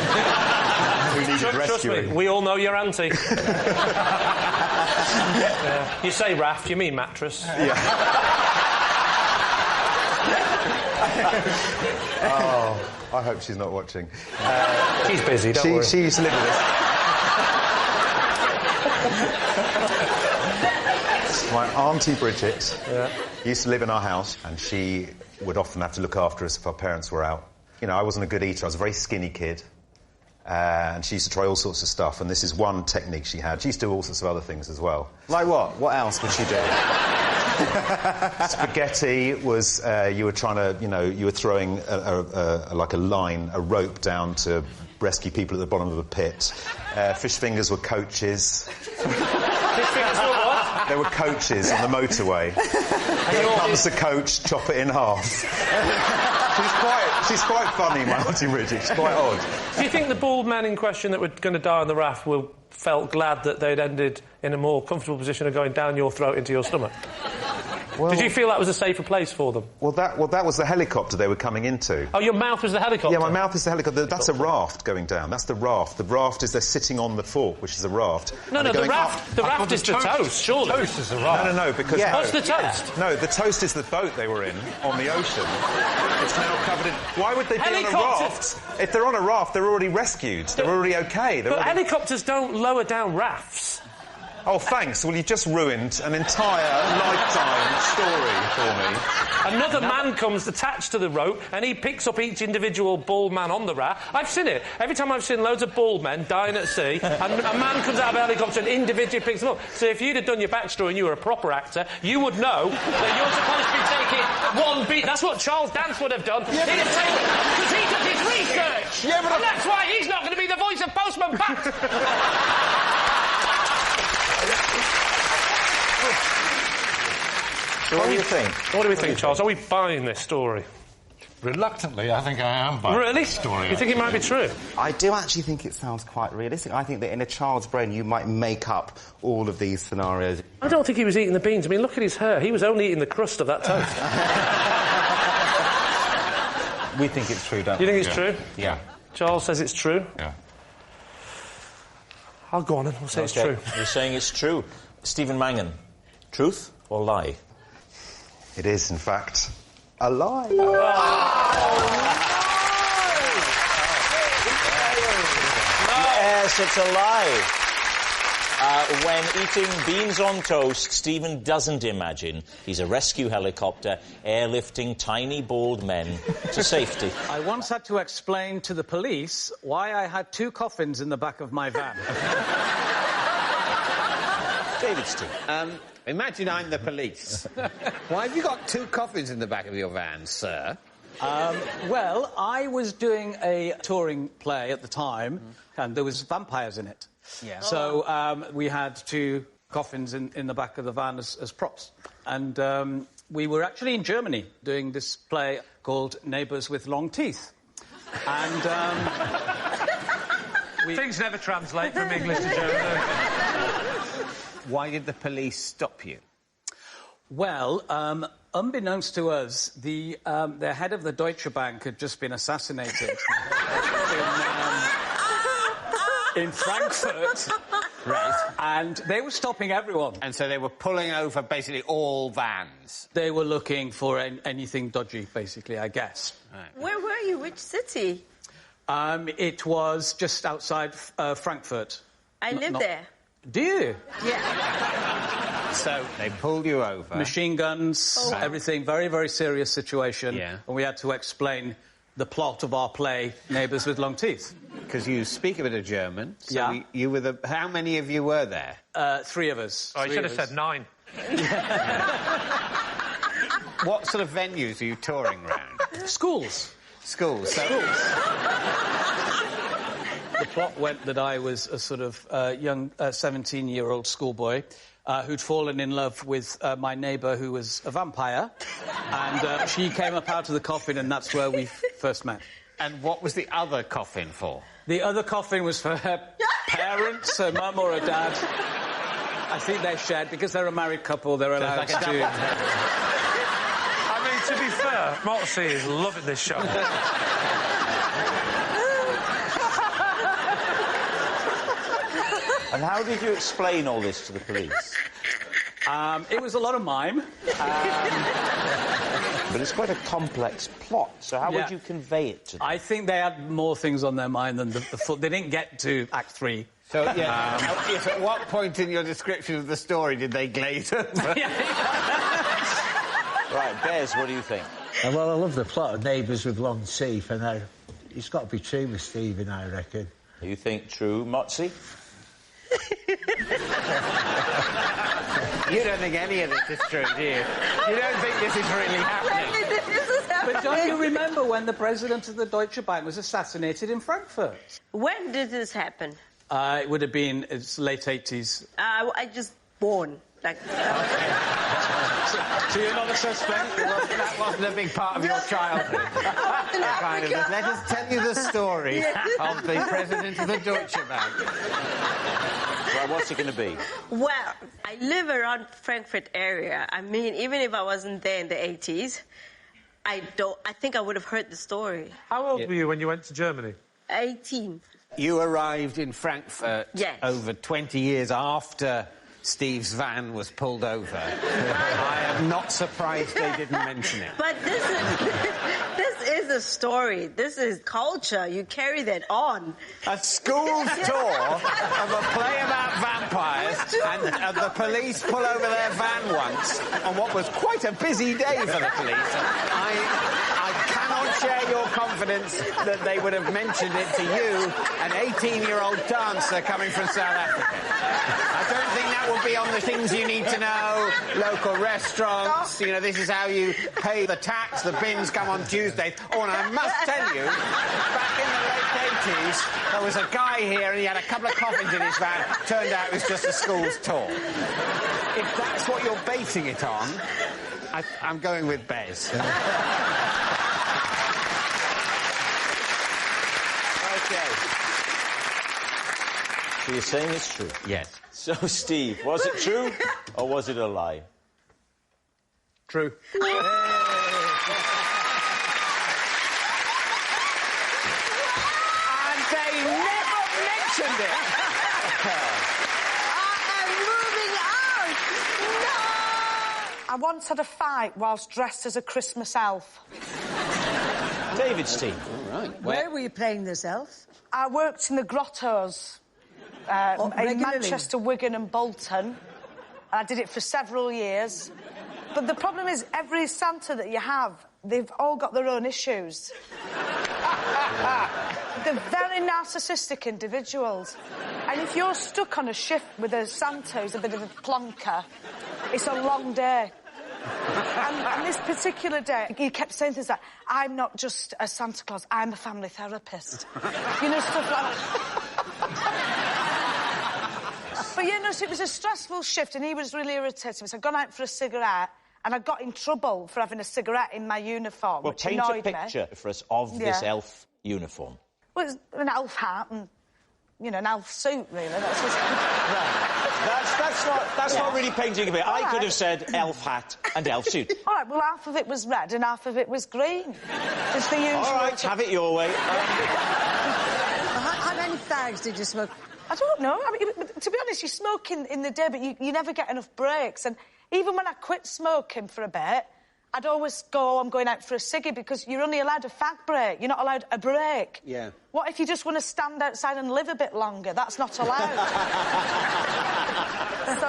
Who needed rescuing. Trust me, we all know your auntie. Yeah. You say raft, you mean mattress. Yeah. Oh, I hope she's not watching. She's busy, don't worry. She used to live with us. My Auntie Bridget used to live in our house, and she would often have to look after us if our parents were out. You know, I wasn't a good eater. I was a very skinny kid. And she used to try all sorts of stuff, and this is one technique she had. She used to do all sorts of other things as well. Like what? What else would she do? Spaghetti was, you were trying to, you were throwing like a line, a rope down to rescue people at the bottom of a pit. Fish fingers were coaches. Fish fingers were what? There were coaches on the motorway. Here comes the coach, chop it in half. She's quite funny, my Auntie Bridget. She's quite odd. Do you think the bald men in question that were going to die on the raft felt glad that they'd ended in a more comfortable position of going down your throat into your stomach? Did you feel that was a safer place for them? Well, that was the helicopter they were coming into. Oh, your mouth was the helicopter? Yeah, my mouth is the helicopter. That's a raft going down. That's the raft. The raft is they're sitting on the fork, which is the raft. No, the raft is the toast, surely. The toast is the raft. No, because... Yeah. What's the toast? No, the toast is the boat they were in on the ocean. It's now covered in... Why would they be on a raft? If they're on a raft, they're already rescued. They're already OK. But helicopters don't lower down rafts. Oh, thanks. Well, you've just ruined an entire lifetime story for me. Another man comes attached to the rope and he picks up each individual bald man on the raft. I've seen it. Every time I've seen loads of bald men dying at sea and a man comes out of a helicopter and individually picks them up. So if you'd have done your backstory and you were a proper actor, you would know that you're supposed to be taking one beat. That's what Charles Dance would have done. Yeah, He'd have taken... Because he does his research. Yeah, but... And that's why he's not going to be the voice of Postman Pat. So what do you think? What do we think, Charles? Are we buying this story? Reluctantly, I think I am buying really? this story. You think it might be true? I do actually think it sounds quite realistic. I think that in a child's brain you might make up all of these scenarios. I don't think he was eating the beans. I mean, look at his hair. He was only eating the crust of that toast. We think it's true, don't we? You think it's true? Yeah. Charles says it's true? Yeah. I'll go on and we'll say it's true. You're saying it's true. Stephen Mangan, truth or lie? It is, in fact, a lie. Yes, it's a lie. When eating beans on toast, Stephen doesn't imagine he's a rescue helicopter airlifting tiny bald men to safety. I once had to explain to the police why I had 2 coffins in the back of my van. David Steve. Imagine I'm the police. Why have you got 2 coffins in the back of your van, sir? Well, I was doing a touring play at the time, and there was vampires in it. Yeah. So we had 2 coffins in the back of the van as props. And we were actually in Germany doing this play called Neighbours with Long Teeth. And... Things never translate from English to German. Why did the police stop you? Well, unbeknownst to us, the head of the Deutsche Bank had just been assassinated in Frankfurt. Right. And they were stopping everyone. And so they were pulling over basically all vans? They were looking for anything dodgy, basically, I guess. Right. Where were you? Which city? It was just outside Frankfurt. I live there. Do you? Yeah. So they pulled you over. Machine guns, everything. Very, very serious situation. Yeah. And we had to explain the plot of our play, Neighbours with Long Teeth. Because you speak a bit of German. So Yeah. you were the... How many of you were there? 3 of us. Oh, you should have said 9. What sort of venues are you touring around? Schools. Schools. So... The plot went that I was a sort of young 17-year-old schoolboy who'd fallen in love with my neighbour who was a vampire, and she came up out of the coffin, and that's where we first met. And what was the other coffin for? The other coffin was for her parents, her mum or her dad. I think they shared, because they're a married couple, they're allowed to do... I mean, to be fair, Moxie is loving this show. And how did you explain all this to the police? It was a lot of mime. But it's quite a complex plot, so how would you convey it to them? I think they had more things on their mind than the full... They didn't get to Act 3. So, yeah, if at what point in your description of the story did they glaze over? Right, Bez, what do you think? Well, I love the plot of Neighbours with Long Teeth, and it's got to be true with Stephen, I reckon. You think true, Motsy? You don't think any of this is true, do you? You don't think this is really happening? This is happening. But don't you remember when the president of the Deutsche Bank was assassinated in Frankfurt? When did this happen? It would have been its late 80s. I just born. Like... So you're not a suspect? That wasn't a big part of your childhood. Let us tell you the story of the president of the Deutsche Bank. Right, what's it going to be? Well, I live around Frankfurt area. I mean, even if I wasn't there in the 80s, I think I would have heard the story. How old were you when you went to Germany? 18. You arrived in Frankfurt Yes. over 20 years after Steve's van was pulled over. I am not surprised they didn't mention it. But this is a story. This is culture. You carry that on. A school's tour of a play about vampires, and the police pull over their van once on what was quite a busy day for the police. I cannot share your confidence that they would have mentioned it to you, an 18-year-old dancer coming from South Africa. I don't think that will be on the things you need to know, local restaurants, you know, this is how you pay the tax, the bins come on Tuesdays. Oh, and I must tell you, back in the late 80s, there was a guy here and he had a couple of coffins in his van. Turned out it was just a school's tour. If that's what you're basing it on, I'm going with Bez. Okay. So you're saying it's true? Yes. So, Steve, was it true or was it a lie? True. And they never mentioned it. I once had a fight whilst dressed as a Christmas elf. David's team. All right. Where were you playing this elf? I worked in the grottos in regularly? Manchester, Wigan and Bolton. I did it for several years. But the problem is, every Santa that you have, they've all got their own issues. They're very narcissistic individuals. And if you're stuck on a shift with a Santa who's a bit of a plonker, it's a long day. And this particular day, he kept saying things like, I'm not just a Santa Claus, I'm a family therapist. You know, stuff like that. But, you know, so it was a stressful shift, and he was really irritating. So I'd gone out for a cigarette, and I got in trouble for having a cigarette in my uniform, Well, which paint annoyed a picture for us of this elf uniform. Well, it's an elf hat and, you know, an elf suit, really. That's just... That's not really painting a bit. All I could right. have said elf hat and elf suit. All right, well, half of it was red and half of it was green. It's the usual... All right, have it your way. How many fags did you smoke? I don't know. I mean, to be honest, you smoke in the day, but you never get enough breaks. And even when I quit smoking for a bit, I'd always go, I'm going out for a ciggy, because you're only allowed a fag break. You're not allowed a break. Yeah. What if you just want to stand outside and live a bit longer? That's not allowed. So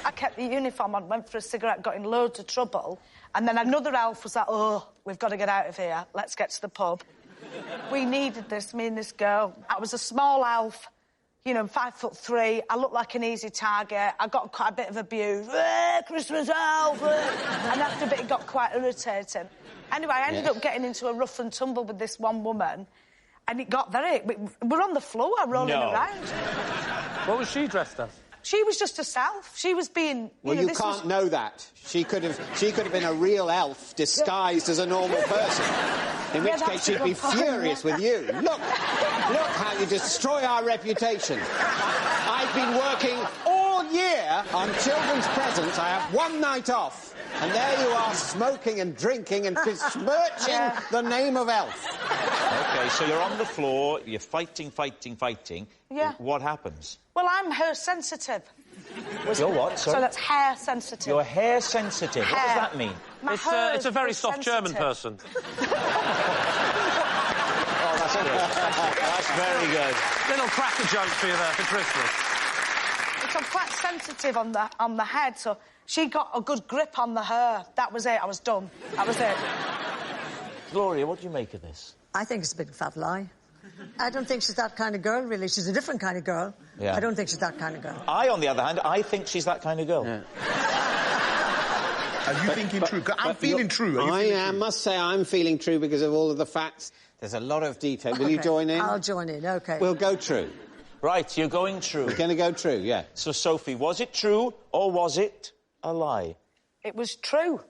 I kept the uniform on, went for a cigarette, got in loads of trouble. And then another elf was like, oh, we've got to get out of here. Let's get to the pub. We needed this, me and this girl. I was a small elf. You know, 5'3". I looked like an easy target. I got quite a bit of abuse. Christmas elf! And after a bit, it got quite irritating. Anyway, I ended up getting into a rough and tumble with this one woman, and it got we're on the floor rolling around. What was she dressed as? She was just herself. She was being... Well, you can't know that. She could have been a real elf disguised as a normal person. In which case she'd be furious with you. Look how you destroy our reputation. I've been working all year on children's presents. I have one night off. And there you are, smoking and drinking and besmirching the name of elf. OK, so you're on the floor, you're fighting. Yeah. What happens? Well, I'm hair sensitive. You're what, sorry? So that's hair sensitive. You're hair sensitive. What does that mean? It's a very soft German person. Oh, that's good. That's very good. Little cracker joke for you there for Christmas. I'm quite sensitive on the head, so she got a good grip on the hair. That was it. I was done. That was it. Gloria, what do you make of this? I think it's a big fat lie. I don't think she's that kind of girl, really. She's a different kind of girl. Yeah. I don't think she's that kind of girl. I, on the other hand, I think she's that kind of girl. Are you thinking true? I'm feeling true. I must say I'm feeling true because of all of the facts. There's a lot of detail. Will you join in? I'll join in, OK. We'll go true. Right, you're going true. We're going to go true, yeah. So, Sophie, was it true or was it a lie? It was true.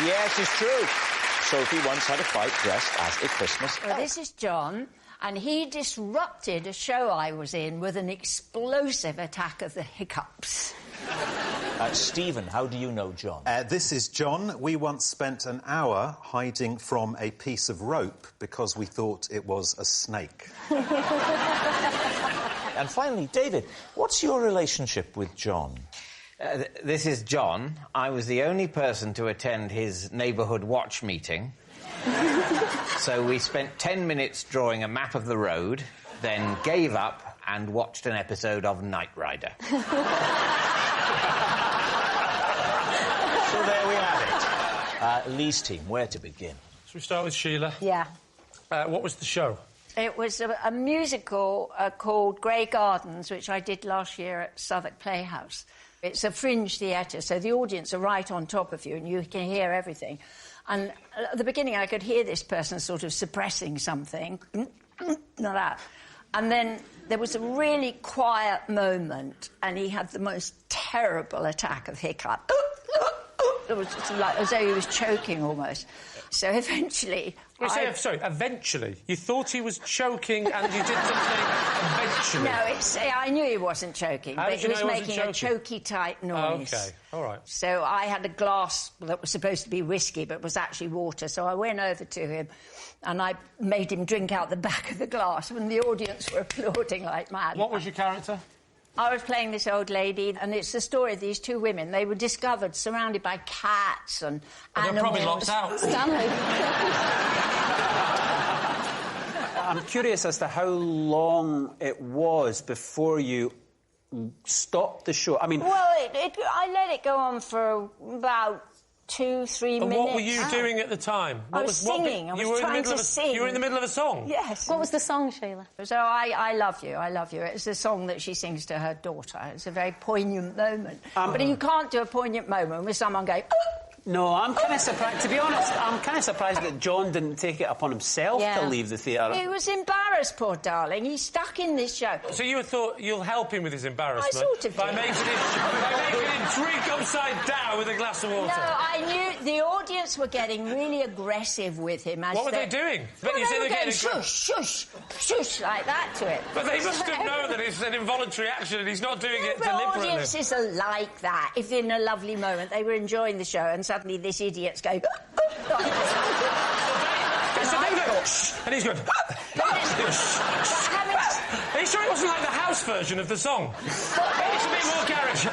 Yes, it's true. Sophie once had a fight dressed as a Christmas Well, this is John, and he disrupted a show I was in with an explosive attack of the hiccups. Stephen, how do you know John? This is John. We once spent an hour hiding from a piece of rope because we thought it was a snake. And finally, David, what's your relationship with John? This is John. I was the only person to attend his neighbourhood watch meeting. So we spent 10 minutes drawing a map of the road, then gave up and watched an episode of Knight Rider. So there we have it. Lee's team, where to begin? Shall we start with Sheila? Yeah. What was the show? It was a musical called Grey Gardens, which I did last year at Southwark Playhouse. It's a fringe theatre, so the audience are right on top of you and you can hear everything. And at the beginning, I could hear this person sort of suppressing something, like that. And then there was a really quiet moment, and he had the most terrible attack of hiccup. It was just like as though he was choking almost. So eventually... Sorry, eventually? You thought he was choking and you did something eventually? No, I knew he wasn't choking, but he was making a choky-type noise. Oh, OK, all right. So I had a glass that was supposed to be whiskey, but was actually water, so I went over to him and I made him drink out the back of the glass, and the audience were applauding like mad. What was your character? I was playing this old lady, and it's the story of these two women. They were discovered surrounded by cats and animals. They're probably locked out. Stanley. I'm curious as to how long it was before you stopped the show. I mean... Well, I let it go on for about 2-3 minutes. And what were you doing at the time? I was singing. I was trying to sing. You were in the middle of a song? Yes. What was the song, Sheila? So I Love You, I Love You. It's a song that she sings to her daughter. It's a very poignant moment. But you can't do a poignant moment with someone going... No, I'm kind of surprised. To be honest, I'm kind of surprised that John didn't take it upon himself to leave the theatre. He was embarrassed, poor darling. He's stuck in this show. So you thought you'll help him with his embarrassment? I sort of by did. making him drink upside down with a glass of water? No, I knew the audience were getting really aggressive with him. What were they doing? Well, they were going shush, shush, shush, like that to it. But they must have known that it's an involuntary action and he's not doing it deliberately. Audiences are like that. If in a lovely moment they were enjoying the show and suddenly this idiot's going... And he's going... Are you sure it wasn't like the house version of the song? It's a bit more garage.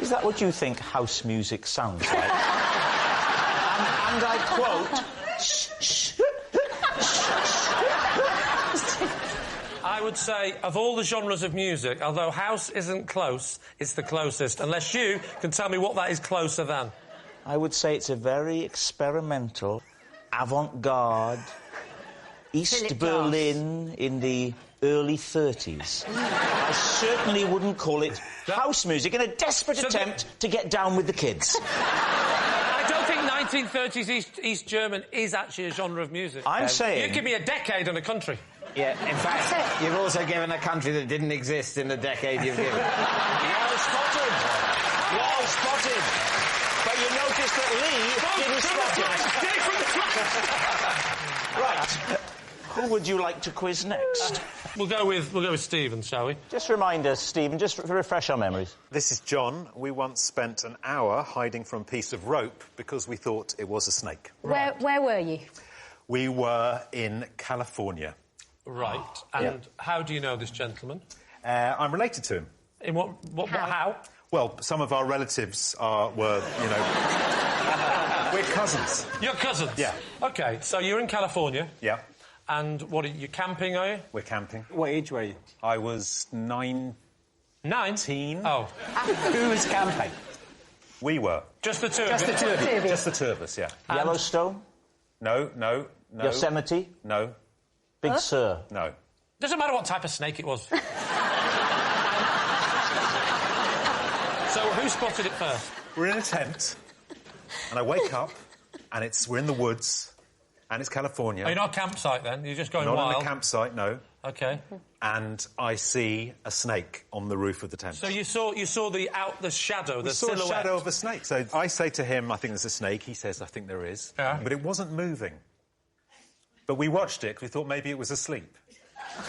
Is that what you think house music sounds like? and I quote... I would say, of all the genres of music, although house isn't close, it's the closest, unless you can tell me what that is closer than. I would say it's a very experimental, avant-garde, East Berlin in the early 30s. I certainly wouldn't call it house music in a desperate attempt to get down with the kids. I don't think 1930s East German is actually a genre of music. I'm saying... You give me a decade and a country. Yeah, in fact, you've also given a country that didn't exist in the decade you've given. Well spotted. Well spotted. But you noticed that Lee didn't spot it. Right. Who would you like to quiz next? We'll go with Stephen, shall we? Just remind us, Stephen, just refresh our memories. This is John. We once spent an hour hiding from a piece of rope because we thought it was a snake. Where were you? We were in California. Right. And how do you know this gentleman? I'm related to him. In what how? Well, some of our relatives were, you know... we're cousins. You're cousins? Yeah. OK, so you're in California. Yeah. And what, are you camping, are you? We're camping. What age were you? I was 19. Oh. Who was camping? We were. Just the two of you? Just the two of you. Just the two of us, yeah. Yellowstone? No. Yosemite? No. Big Sur? No. Doesn't matter what type of snake it was. So who spotted it first? We're in a tent, and I wake up, and we're in the woods, and it's California. Oh, you're not a campsite, then? You're just going not wild? Not on a campsite, no. OK. And I see a snake on the roof of the tent. So you saw the shadow, the saw silhouette? a shadow of a snake. So I say to him, I think there's a snake. He says, I think there is. Yeah. But it wasn't moving. But we watched it because we thought maybe it was asleep.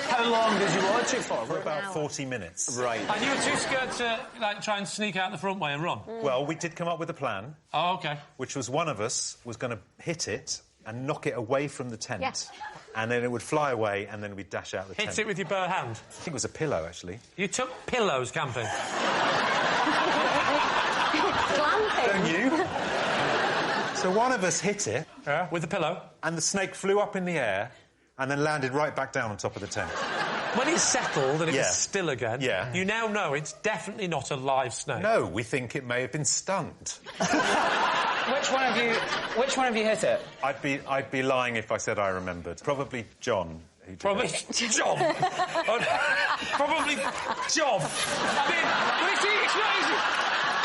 How long did you watch it for? For about 40 minutes. Right. And you were too scared to, like, try and sneak out the front way and run? Well, we did come up with a plan. Oh, OK. Which was one of us was going to hit it and knock it away from the tent. Yes. And then it would fly away and then we'd dash out the tent. Hit it with your bare hand? I think it was a pillow, actually. You took pillows camping? Glamping. Don't you? So one of us hit it. Yeah, with the pillow? And the snake flew up in the air and then landed right back down on top of the tent. When it settled and it was still again, you now know it's definitely not a live snake. No, we think it may have been stunned. Which one of you hit it? I'd be lying if I said I remembered. Probably John. Probably John. Probably John. I mean,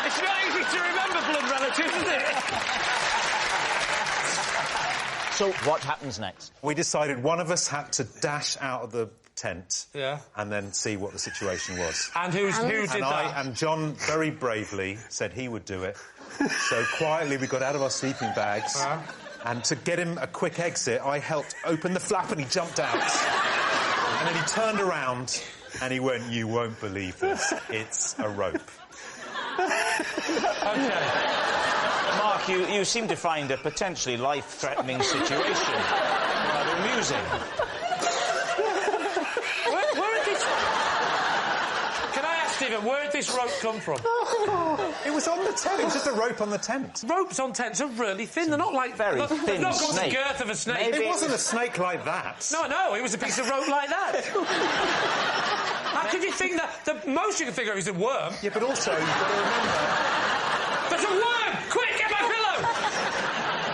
it's not easy to remember blood relatives, is it? So what happens next? We decided one of us had to dash out of the tent Yeah. and then see what the situation was. And who did that? And John very bravely said he would do it. So quietly we got out of our sleeping bags and to get him a quick exit, I helped open the flap and he jumped out. And then he turned around and he went, "You won't believe this. It's a rope." OK. Mark, you seem to find a potentially life-threatening situation rather amusing. Where did this... Can I ask, Stephen, where did this rope come from? It was on the tent. It was just a rope on the tent. Ropes on tents are really thin. They're not like... Very they've thin not got the snake. girth of a snake. It wasn't a snake like that. No, it was a piece of rope like that. How could you think that? The most you can figure is a worm. Yeah, but also, you've got to remember... There's a worm! Quick, get my pillow!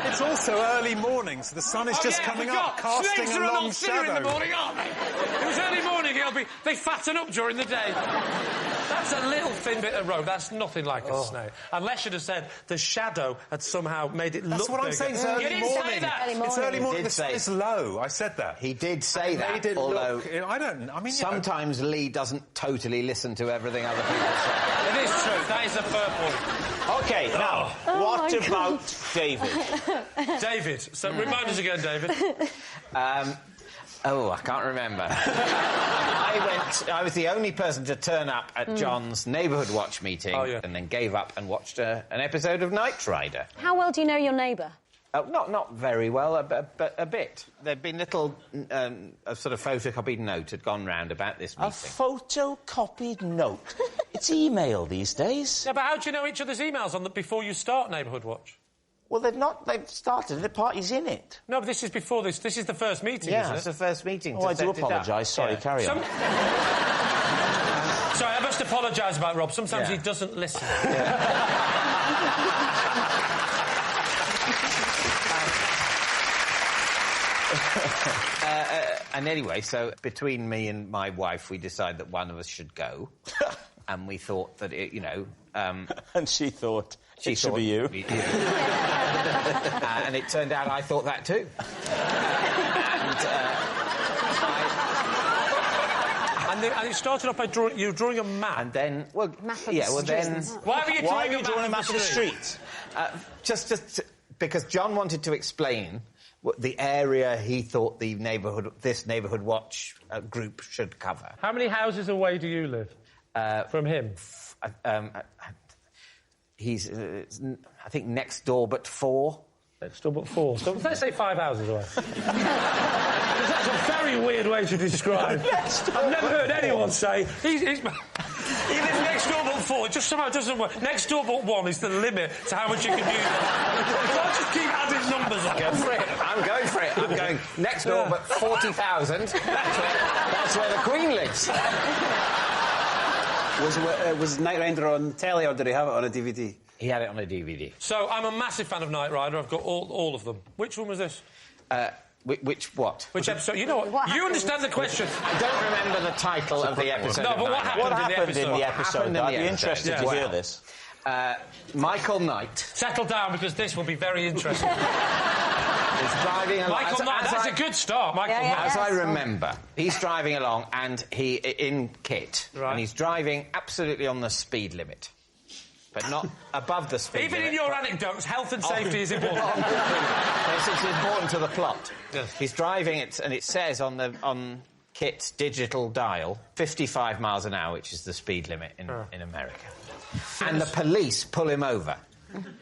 It's also early morning, so the sun is just coming up, casting Snakes a are long a lot thinner shadow. in the morning, aren't they? It was early morning, they fatten up during the day. That's a little thin bit of rope. That's nothing like a snake. Unless you'd have said the shadow had somehow made it look That's what I'm bigger. saying, it's early You didn't morning. say that! It's early morning, the did sun say- is low. I said that. He did say that, Made it although... look... I mean... Sometimes Lee doesn't totally listen to everything other people say. It is true. That is a fair point. OK, now, what about David? David. So remind us again, David. I can't remember. I was the only person to turn up at John's neighbourhood watch meeting and then gave up and watched an episode of Knight Rider. How well do you know your neighbour? Not very well, but a bit. There'd been little... a sort of photocopied note had gone round about this meeting. A photocopied note? It's email these days. Yeah, but how do you know each other's emails before you start Neighbourhood Watch? Well, they've started. The party's in it. No, but this is before this. This is the first meeting, Yeah, isn't it? it's the first meeting. Oh, I do apologise. Sorry, carry on. Sorry, I must apologise about Rob. Sometimes he doesn't listen. And anyway, so between me and my wife, we decided that one of us should go. And we thought that, and she thought it should be you. And it turned out I thought that too. And it started off by you were drawing a map. And then, well, Map of yeah, the well then... street. Why were you drawing a map of the street? Just because John wanted to explain the area he thought this neighbourhood watch group should cover. How many houses away do you live from him? He's, I think, next door but 4. Next door but 4. So let's say 5 houses away. That's a very weird way to describe. I've never heard anyone say he lives next door but 4. It just somehow doesn't work. Next door but 1 is the limit to how much you can use. So I just keep adding numbers on. Go for it. I'm going for it. I'm going next door but 40,000. That's where the Queen lives. Was Knight Rider on telly or did he have it on a DVD? He had it on a DVD. So I'm a massive fan of Knight Rider. I've got all of them. Which one was this? Which what? Which episode? You know what? You understand the question. I don't remember the title of the episode. No, but what happened in the episode? I'd be interested to hear this. Michael Knight. Settle down, because this will be very interesting. He's driving along. Michael Mann, that's a good start, Michael Mann. As I remember, he's driving along and he in kit, and he's driving absolutely on the speed limit, but not above the speed limit. Even in your anecdotes, health and safety is important. It's important to the plot. Yes. He's driving it, and it says on kit's digital dial 55 miles an hour, which is the speed limit in America. And the police pull him over.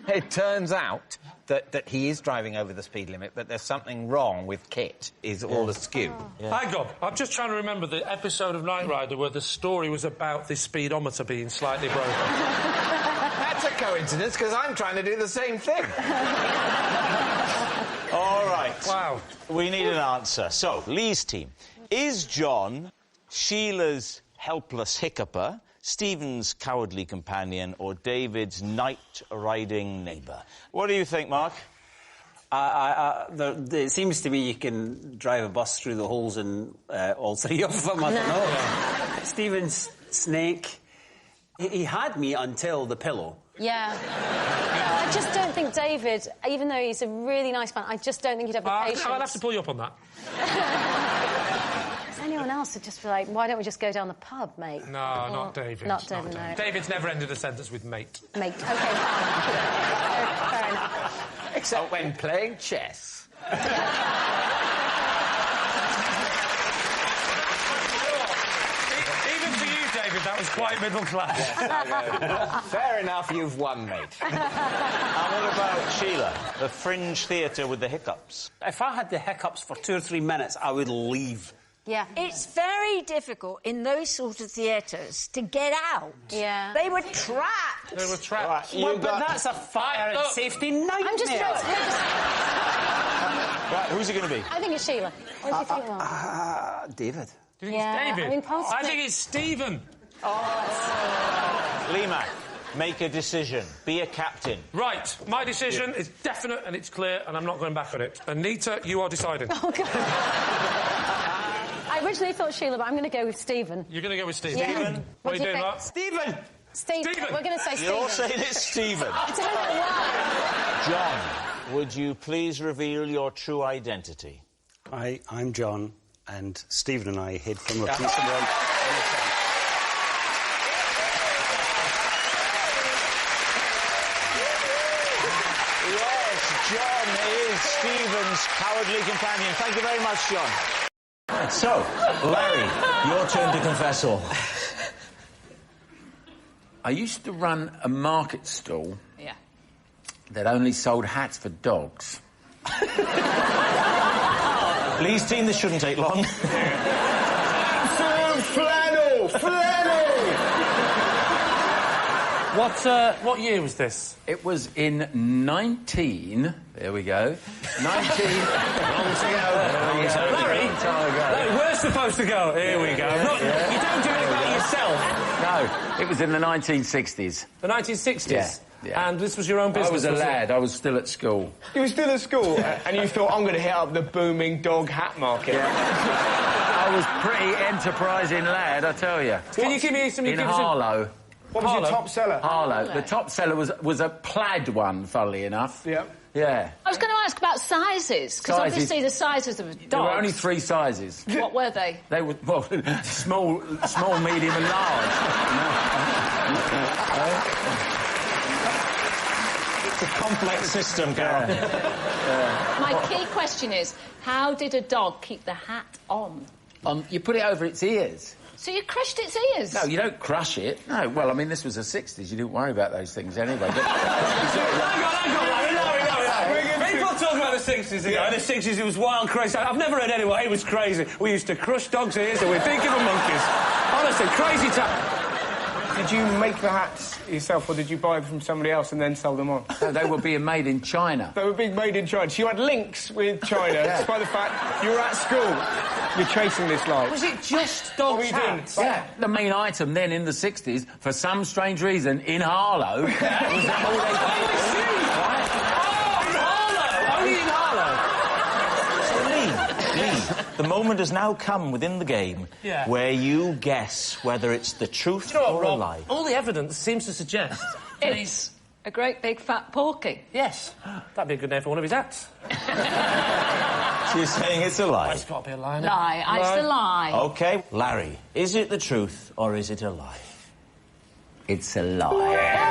It turns out that he is driving over the speed limit, but there's something wrong with Kit. He's all askew. Hang on, I'm just trying to remember the episode of Knight Rider where the story was about the speedometer being slightly broken. That's a coincidence, because I'm trying to do the same thing. All right. Wow. We need an answer. So, Lee's team. Is John Sheila's helpless hiccuper, Stephen's cowardly companion, or David's night-riding neighbour? What do you think, Mark? It seems to me you can drive a bus through the holes in all three of them. I don't know. Stephen's snake, he had me until the pillow. Yeah. I just don't think David, even though he's a really nice man, I just don't think he'd have the patience. I'll have to pull you up on that. Anyone else would just be like, why don't we just go down the pub, mate? No, not David. Not David, no. David's never ended a sentence with mate. Mate, OK, fine. Fair enough. Except when playing chess. Even for you, David, that was quite middle class. Fair enough, you've won, mate. And what about Sheila, the fringe theatre with the hiccups? If I had the hiccups for 2 or 3 minutes, I would leave. Yeah. It's very difficult in those sort of theatres to get out. Yeah. They were trapped. They were trapped. Right, but that's a fire and safety nightmare. I'm just Right, who's it going to be? I think it's Sheila. What do you think, Mark? David. Do you think it's David? I mean, possibly. I think it's Stephen. Lee Mack, make a decision. Be a captain. Right, my decision is definite and it's clear, and I'm not going back on it. Anita, you are deciding. Oh, God. I originally thought Sheila, but I'm going to go with Stephen. You're going to go with Stephen? Yeah. Stephen? What are you doing, Mark? Stephen! Stephen. We're going to say Stephen. You're all saying it's Stephen. I don't know why. John, would you please reveal your true identity? I'm John, and Stephen and I hid from a piece of rope. Yes, John is Stephen's cowardly companion. Thank you very much, John. So, Larry, your turn to confess all. I used to run a market stall that only sold hats for dogs. Lee's team, this shouldn't take long. Flannel! What year was this? It was in 19... There we go. 19... Larry, we're supposed to go. Here we go. You don't do it by yourself. No, it was in the 1960s. The 1960s? Yeah. And this was your own business? I was a lad. I was still at school. You were still at school? And you thought, I'm going to hit up the booming dog hat market? Yeah. I was pretty enterprising lad, I tell you. Can you give me some... In Harlow. What was your top seller? Harlow. The top seller was a plaid one, funnily enough. Yeah. Yeah. I was going to ask about sizes, because obviously the sizes of dogs... There were only 3 sizes. What were they? They were, well, small, medium and large. It's a complex system, Carol. My key question is, how did a dog keep the hat on? You put it over its ears. So you crushed its ears? No, you don't crush it. No, well, I mean, this was the 60s. You didn't worry about those things anyway. But... People talk about the 60s ago. In the 60s, it was wild, crazy. I've never heard anyone. It was crazy. We used to crush dogs' ears and we'd think of them monkeys. Honestly, crazy time. Did you make the hats yourself, or did you buy them from somebody else and then sell them on? No, they were being made in China. They were being made in China. So you had links with China, despite the fact you were at school. You're chasing this life. Was it just dogs' hats? Yeah. The main item then in the 60s, for some strange reason, in Harlow, was that all they did. The moment has now come within the game where you guess whether it's the truth or a lie. All the evidence seems to suggest it's A great big fat porky. Yes. That'd be a good name for one of his acts. She's saying it's a lie. It's got to be a lie. isn't it? Lie. It's a lie. OK, Larry, is it the truth or is it a lie? It's a lie.